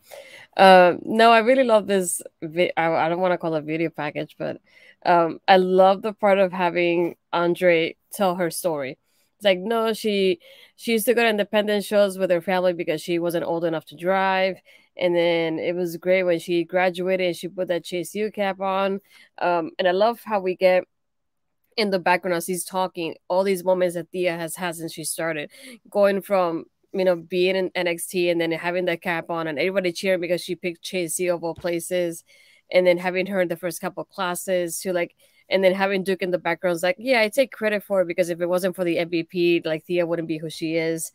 No, I really love this. I don't want to call it a video package, but I love the part of having Andre tell her story. It's like, no, she used to go to independent shows with her family because she wasn't old enough to drive. And then it was great when she graduated and she put that Chase U cap on. And I love how we get in the background as he's talking all these moments that Thea has had since she started, going from being in NXT and then having that cap on and everybody cheering because she picked Chase of all places, and then having her in the first couple classes to like, and then having Duke in the background is like, yeah, I take credit for it because if it wasn't for the MVP, like Thea wouldn't be who she is.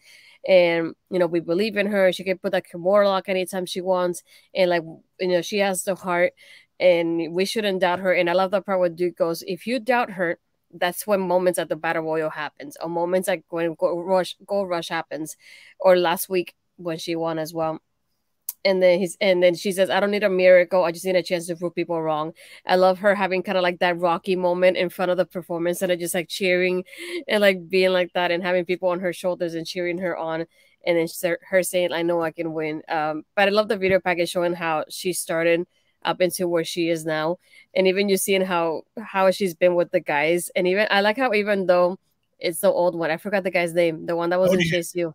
And we believe in her. She can put that Kimura lock anytime she wants, and like she has the heart, and we shouldn't doubt her. And I love that part where Duke goes, if you doubt her, that's when moments at the battle royal happens, or moments like when gold rush happens, or last week when she won as well. And then she says, I don't need a miracle, I just need a chance to prove people wrong. I love her having kind of like that Rocky moment in front of the performance and just like cheering and like being like that and having people on her shoulders and cheering her on. And then her saying, I know I can win. But I love the video package showing how she started up into where she is now, and even you seeing how she's been with the guys. And even I like how, even though it's the old one, I forgot the guy's name, the one that was in Chase U.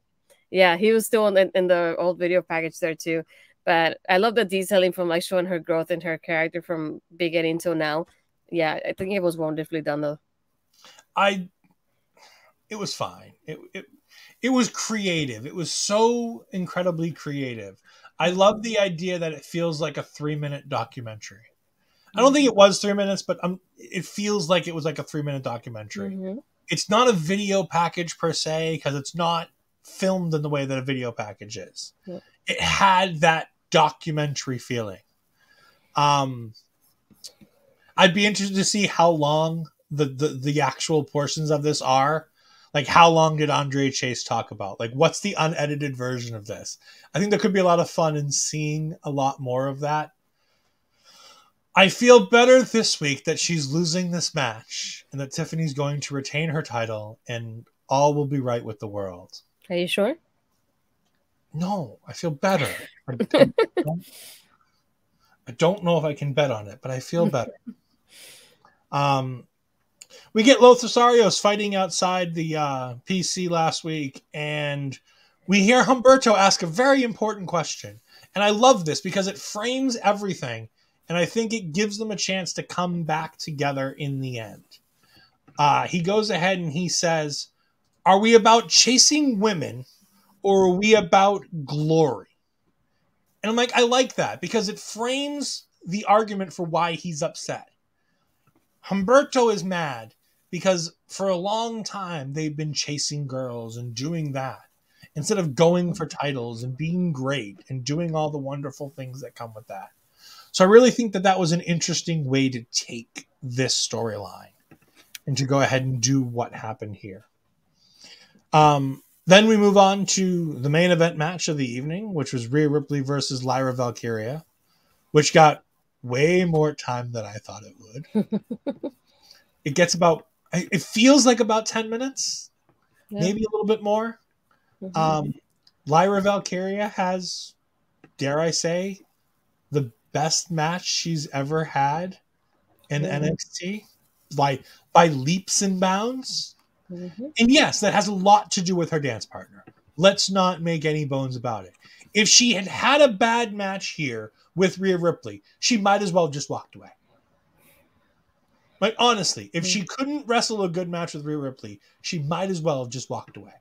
Yeah, he was still in the old video package there too. But I love the detailing from like showing her growth in her character from beginning till now. Yeah, I think it was wonderfully done though. It was fine. It was creative. It was so incredibly creative. I love the idea that it feels like a 3-minute documentary. I don't think it was 3 minutes, but it feels like it was like a 3-minute documentary. Mm-hmm. It's not a video package per se because it's not filmed in the way that a video package is. Yep. It had that documentary feeling. I'd be interested to see how long the actual portions of this are. Like, how long did Andre Chase talk about? Like, what's the unedited version of this? I think there could be a lot of fun in seeing a lot more of that. I feel better this week that she's losing this match and that Tiffany's going to retain her title and all will be right with the world. Are you sure? No, I feel better. I don't know if I can bet on it, but I feel better. We get Los Osarios fighting outside the PC last week, and we hear Humberto ask a very important question. And I love this because it frames everything, and I think it gives them a chance to come back together in the end. He goes ahead and he says, are we about chasing women, or are we about glory? And I'm like, I like that because it frames the argument for why he's upset. Humberto is mad because for a long time they've been chasing girls and doing that instead of going for titles and being great and doing all the wonderful things that come with that. So I really think that was an interesting way to take this storyline and to go ahead and do what happened here. Then we move on to the main event match of the evening, which was Rhea Ripley versus Lyra Valkyria, which got way more time than I thought it would. It feels like about 10 minutes, maybe a little bit more. Mm-hmm. Lyra Valkyria has, dare I say, the best match she's ever had in NXT by leaps and bounds. Mm-hmm. And yes, that has a lot to do with her dance partner. Let's not make any bones about it. If she had had a bad match here with Rhea Ripley, she might as well have just walked away. Like, honestly, if she couldn't wrestle a good match with Rhea Ripley, she might as well have just walked away.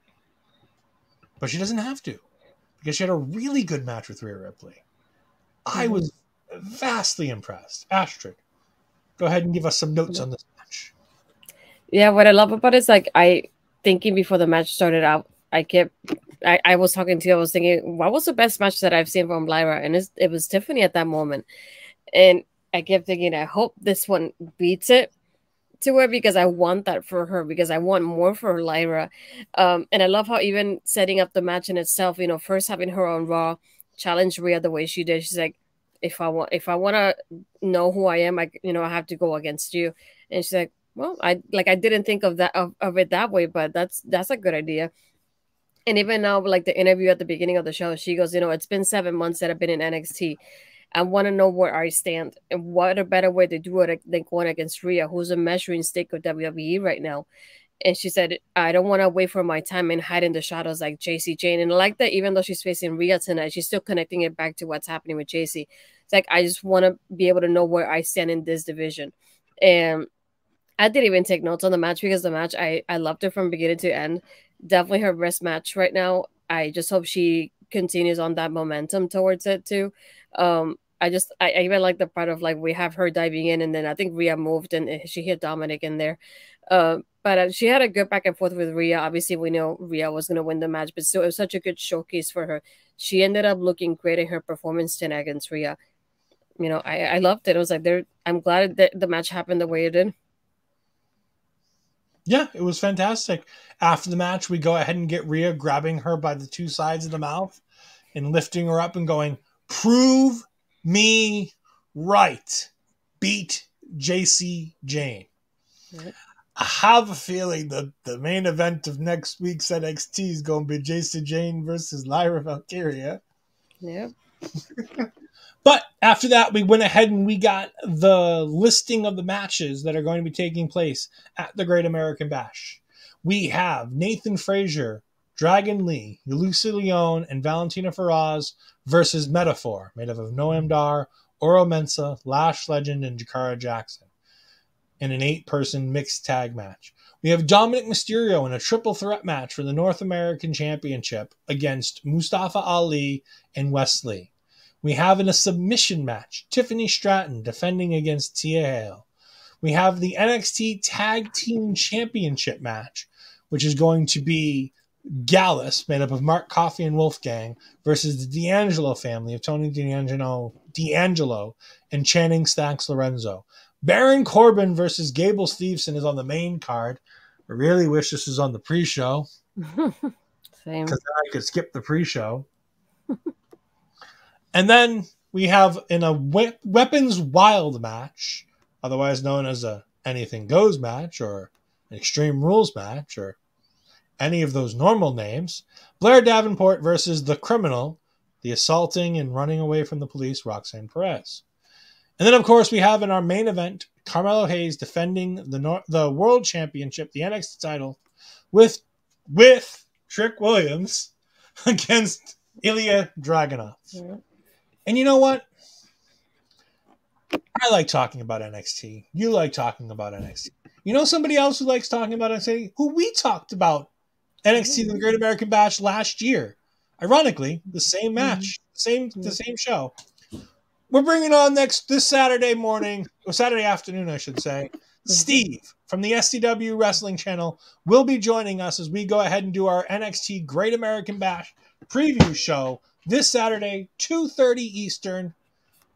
But she doesn't have to, because she had a really good match with Rhea Ripley. Mm-hmm. I was vastly impressed. Astrid, go ahead and give us some notes on this match. Yeah, what I love about it is, like, thinking before the match started out, I was talking to you, I was thinking, what was the best match that I've seen from Lyra? And it was Tiffany at that moment. And I kept thinking, I hope this one beats it to her because I want that for her, because I want more for Lyra. And I love how even setting up the match in itself, first having her on Raw, challenge Rhea the way she did. She's like, if I want to know who I am, I have to go against you. And she's like, well, I didn't think of that of it that way, but that's a good idea. And even now, like the interview at the beginning of the show, she goes, it's been 7 months that I've been in NXT. I want to know where I stand, and what a better way to do it than going against Rhea, who's a measuring stick of WWE right now. And she said, I don't want to wait for my time and hide in the shadows like JC Jane. And I like that even though she's facing Rhea tonight, she's still connecting it back to what's happening with JC. It's like, I just want to be able to know where I stand in this division. And I didn't even take notes on the match because the match, I loved it from beginning to end. Definitely her best match right now. I just hope she continues on that momentum towards it too. I even like the part of like we have her diving in, and then I think Rhea moved and she hit Dominic in there. But she had a good back and forth with Rhea. Obviously, we know Rhea was going to win the match, but still, it was such a good showcase for her. She ended up looking great in her performance tonight against Rhea. You know, I loved it. I was like, I'm glad that the match happened the way it did. Yeah, it was fantastic. After the match, we go ahead and get Rhea grabbing her by the two sides of the mouth and lifting her up and going, "Prove me right. Beat JC Jane." Right. I have a feeling that the main event of next week's NXT is going to be JC Jane versus Lyra Valkyria. Yeah. But after that, we went ahead and we got the listing of the matches that are going to be taking place at the Great American Bash. We have Nathan Frazier, Dragon Lee, Yulisa Leone, and Valentina Feroz versus Metaphor, made up of Noam Dar, Oro Mensah, Lash Legend, and Jakara Jackson, in an 8-person mixed tag match. We have Dominic Mysterio in a triple threat match for the North American Championship against Mustafa Ali and Wes Lee. We have in a submission match, Tiffany Stratton defending against Tia Hale. We have the NXT Tag Team Championship match, which is going to be Gallus, made up of Mark Coffey and Wolfgang, versus the D'Angelo family of Tony D'Angelo and Channing Stacks Lorenzo. Baron Corbin versus Gable Steveson is on the main card. I really wish this was on the pre-show. Same. Because I could skip the pre-show. And then we have in a Weapons Wild match, otherwise known as a Anything Goes match or an Extreme Rules match or any of those normal names, Blair Davenport versus the criminal, the assaulting and running away from the police, Roxanne Perez. And then, of course, we have in our main event, Carmelo Hayes defending the World Championship, the NXT title, with Trick Williams against Ilja Dragunov. Yeah. And you know what? I like talking about NXT. You like talking about NXT. You know somebody else who likes talking about NXT? Who we talked about NXT, the Great American Bash last year. Ironically, the same match, the same show. We're bringing on this Saturday morning, or Saturday afternoon, I should say. Steve from the SCW Wrestling Channel will be joining us as we go ahead and do our NXT Great American Bash preview show this Saturday, 2:30 Eastern.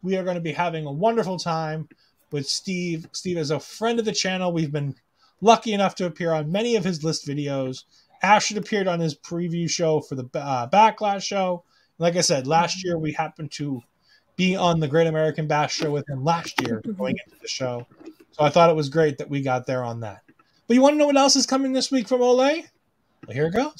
We are going to be having a wonderful time with Steve. Steve is a friend of the channel. We've been lucky enough to appear on many of his list videos. Astrid appeared on his preview show for the Backlash show. Like I said, last year we happened to be on the Great American Bash show with him last year going into the show. So I thought it was great that we got there on that. But you want to know what else is coming this week from Olay? Well, here it goes.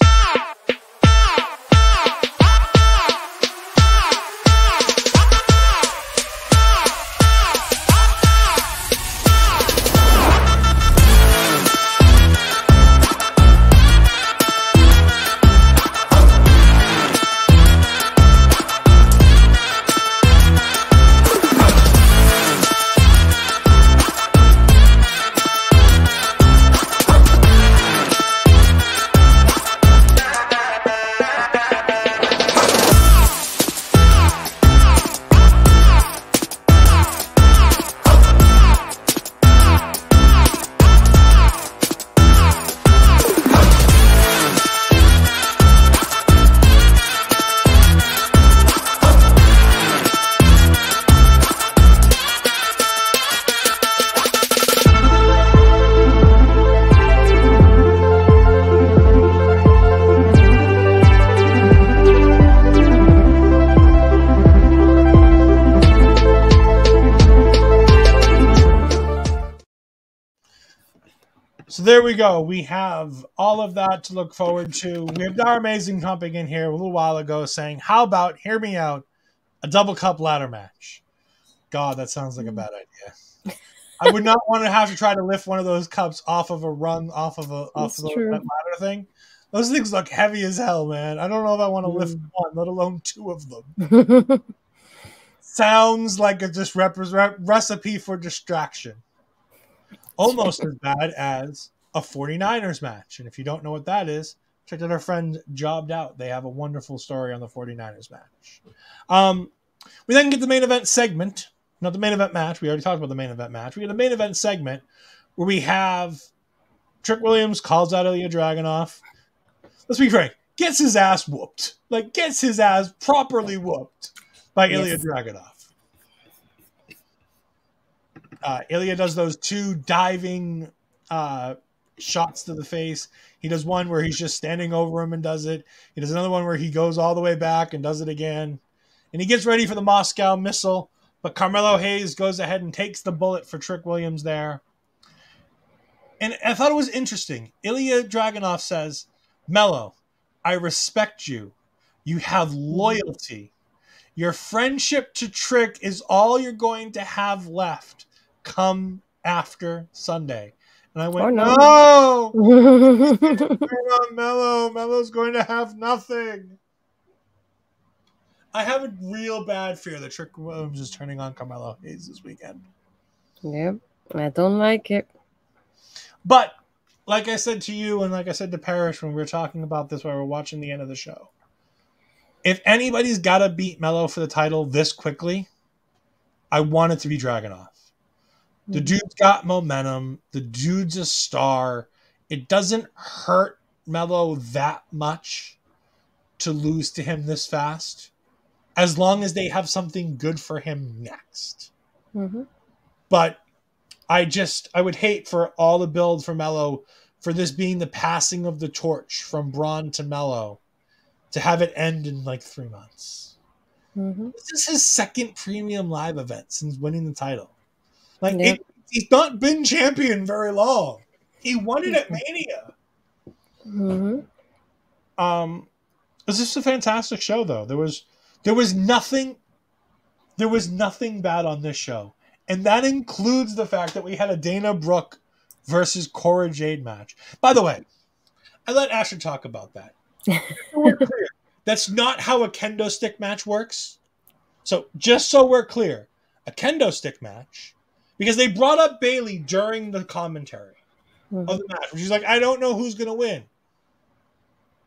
So there we go. We have all of that to look forward to. We have our amazing jumping in here a little while ago saying, how about, hear me out, a double cup ladder match? God, that sounds like a bad idea. I would not want to have to try to lift one of those cups off of a rung, off of that ladder thing. Those things look heavy as hell, man. I don't know if I want to lift one, let alone two of them. Sounds like a just recipe for distraction. Almost as bad as a 49ers match. And if you don't know what that is, check out our friend Jobbed Out. They have a wonderful story on the 49ers match. We then get the main event segment. Not the main event match. We already talked about the main event match. We get the main event segment where we have Trick Williams calls out Ilja Dragunov. Let's be frank. Gets his ass whooped. Like, gets his ass properly whooped by Ilja Dragunov. Ilja does those two diving shots to the face. He does one where he's just standing over him and does it. He does another one where he goes all the way back and does it again. And he gets ready for the Moscow missile, but Carmelo Hayes goes ahead and takes the bullet for Trick Williams there. And I thought it was interesting. Ilja Dragunov says, Melo, I respect you. You have loyalty. Your friendship to Trick is all you're going to have left come after Sunday. And I went, no! Melo. Melo's going to have nothing. I have a real bad fear that Trick Williams is turning on Carmelo Hayes this weekend. Yep, I don't like it. But, like I said to you and like I said to Parrish when we were talking about this while we were watching the end of the show, if anybody's got to beat Melo for the title this quickly, I want it to be Dragunov. The dude's got momentum. The dude's a star. It doesn't hurt Melo that much to lose to him this fast, as long as they have something good for him next. But I would hate for all the build for Melo, for this being the passing of the torch from Braun to Melo, to have it end in like 3 months. This is his second premium live event since winning the title. Like, he's not been champion very long. He won it at Mania. It was just a fantastic show, though. There was nothing bad on this show, and that includes the fact that we had a Dana Brooke versus Cora Jade match. By the way, I let Astrid talk about that. We're clear, that's not how a kendo stick match works. So just so we're clear, a kendo stick match, because they brought up Bayley during the commentary of the match. She's like, I don't know who's going to win.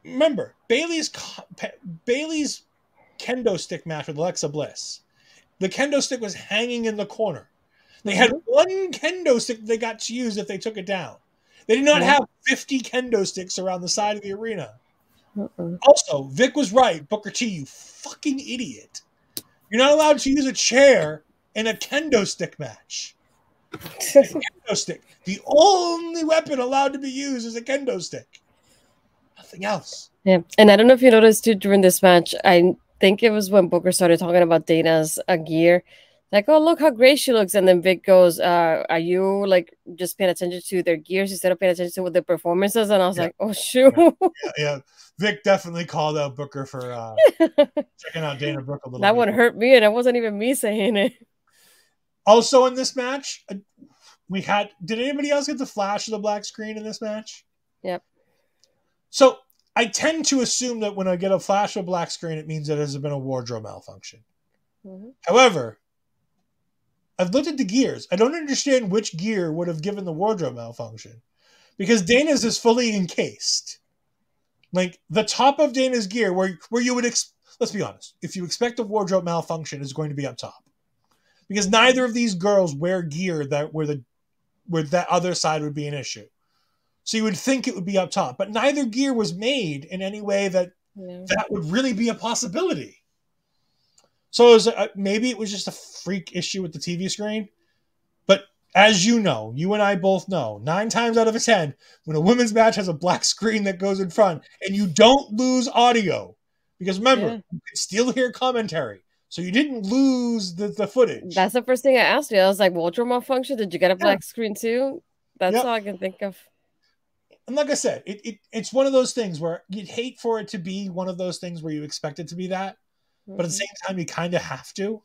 Remember, Bayley's kendo stick match with Alexa Bliss. The kendo stick was hanging in the corner. They had one kendo stick that they got to use if they took it down. They did not have 50 kendo sticks around the side of the arena. Also, Vic was right. Booker T, you fucking idiot. You're not allowed to use a chair in a kendo stick match. Kendo stick. The only weapon allowed to be used is a kendo stick. Nothing else. Yeah, and I don't know if you noticed too during this match. I think it was when Booker started talking about Dana's gear. Like, oh, look how great she looks. And then Vic goes, are you like just paying attention to their gears instead of paying attention to what their performances? And I was like, oh, shoot. Yeah. Vic definitely called out Booker for checking out Dana Brooke a little bit. That one hurt me, and it wasn't even me saying it. Also in this match, did anybody else get the flash of the black screen in this match? Yep. So I tend to assume that when I get a flash of black screen, it means that there's been a wardrobe malfunction. However, I've looked at the gears. I don't understand which gear would have given the wardrobe malfunction, because Dana's is fully encased. Like, the top of Dana's gear, where you would, let's be honest, if you expect a wardrobe malfunction, is going to be up top. Because neither of these girls wear gear where that other side would be an issue. So you would think it would be up top. But neither gear was made in any way that would really be a possibility. So maybe it was just a freak issue with the TV screen. But as you know, you and I both know, 9 times out of 10, when a women's match has a black screen that goes in front and you don't lose audio, because remember, you can still hear commentary. So you didn't lose the footage. That's the first thing I asked you. I was like, wardrobe malfunction? Did you get a black screen too? That's all I can think of. And like I said, it's one of those things where you'd hate for it to be one of those things where you expect it to be that. But at the same time, you kind of have to.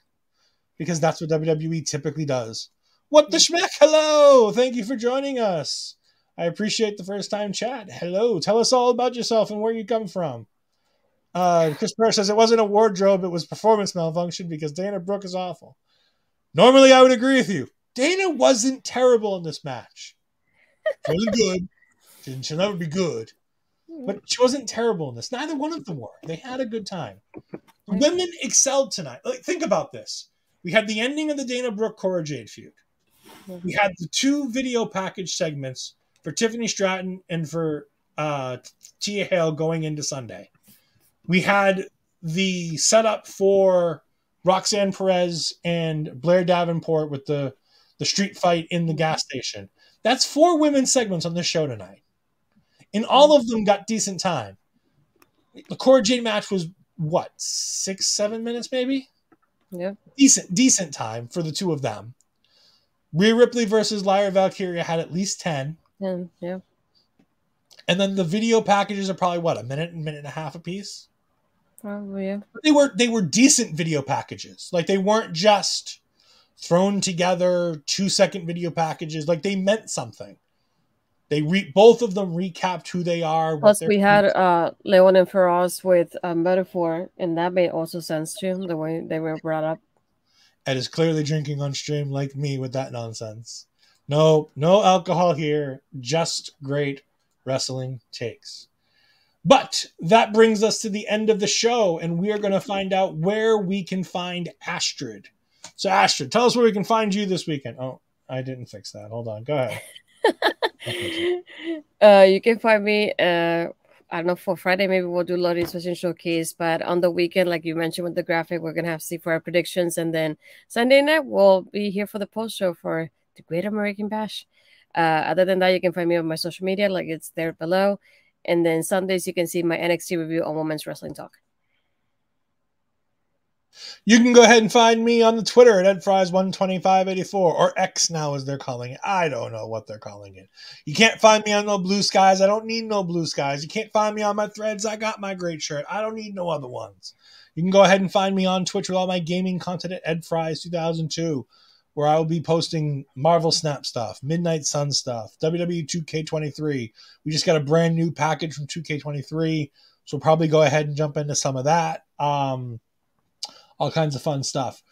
Because that's what WWE typically does What the schmeck? Hello. Thank you for joining us. I appreciate the first time chat. Hello. Tell us all about yourself and where you come from. Chris Burr says it wasn't a wardrobe, it was performance malfunction because Dana Brooke is awful. Normally, I would agree with you. Dana wasn't terrible in this match. She wasn't good. She'll never be good. But she wasn't terrible in this. Neither one of them were. They had a good time. The women excelled tonight. Like, think about this. We had the ending of the Dana Brooke Cora Jade feud. We had the 2 video package segments for Tiffany Stratton and for Tia Hale going into Sunday. We had the setup for Roxanne Perez and Blair Davenport with the street fight in the gas station. That's 4 women's segments on this show tonight. And all of them got decent time. The Cora Jade match was, what, 6-7 minutes maybe? Yeah. Decent time for the 2 of them. Rhea Ripley versus Lyra Valkyria had at least 10. Yeah. And then the video packages are probably, what, a minute and a half a piece? Probably, yeah. But they were decent video packages. Like, they weren't just thrown together 2-second video packages. Like, they meant something. Both of them recapped who they are. Plus, we had Leon and Feroz with Metaphor, and that made also sense too, the way they were brought up. Ed is clearly drinking on stream like me with that nonsense. No alcohol here, just great wrestling takes. But that brings us to the end of the show, and we are going to find out where we can find Astrid. So, Astrid, tell us where we can find you this weekend. Oh, I didn't fix that. Hold on. Go ahead. You can find me, I don't know, for Friday, maybe we'll do Lottie Fashion Showcase, but on the weekend, like you mentioned with the graphic, we're going to have to see for our predictions, and then Sunday night, we'll be here for the post show for the Great American Bash. Other than that, you can find me on my social media, like it's there below. And then Sundays, you can see my NXT review on Women's Wrestling Talk. You can go ahead and find me on the Twitter at EdFries12584, or X now as they're calling it. I don't know what they're calling it. You can't find me on no Blue Skies. I don't need no Blue Skies. You can't find me on my threads. I got my great shirt. I don't need no other ones. You can go ahead and find me on Twitch with all my gaming content at EdFries2002, where I will be posting Marvel Snap stuff, Midnight Sun stuff, WWE 2K23. We just got a brand new package from 2K23, so we'll probably go ahead and jump into some of that. All kinds of fun stuff.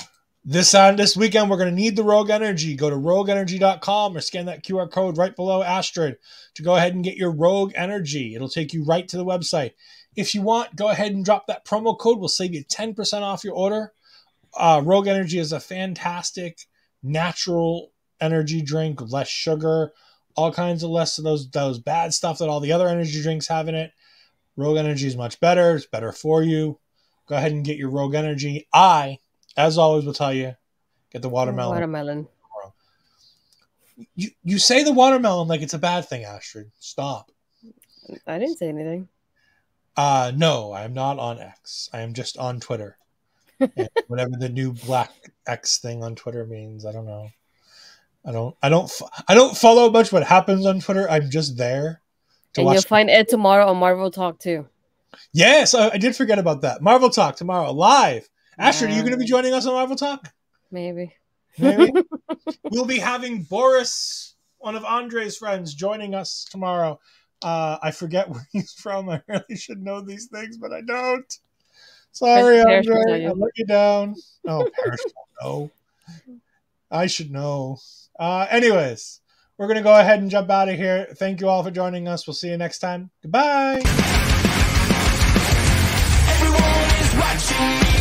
This weekend, we're going to need the Rogue Energy. Go to rogueenergy.com or scan that QR code right below Astrid to go ahead and get your Rogue Energy. It'll take you right to the website. If you want, go ahead and drop that promo code. We'll save you 10% off your order. Rogue Energy is a fantastic natural energy drink, less sugar, all kinds of less of those bad stuff that all the other energy drinks have in it. Rogue Energy is much better. It's better for you. Go ahead and get your Rogue Energy. I, as always, will tell you, get the watermelon. Watermelon. You say the watermelon like it's a bad thing, Astrid. Stop. I didn't say anything. No, I'm not on X. I am just on Twitter. And whatever the new black X thing on Twitter means, I don't know. I don't follow much what happens on Twitter. I'm just there. And you'll find Ed tomorrow on Marvel Talk too. Yes, I did forget about that. Marvel Talk tomorrow, live. Astrid, are you going to be joining us on Marvel Talk? Maybe. We'll be having Boris, one of Andre's friends, joining us tomorrow. I forget where he's from. I really should know these things, but I don't. Sorry, Andre. I let you down. Oh, Paris don't know. I should know. Anyways, we're going to go ahead and jump out of here. Thank you all for joining us. We'll see you next time. Goodbye. Everyone is watching.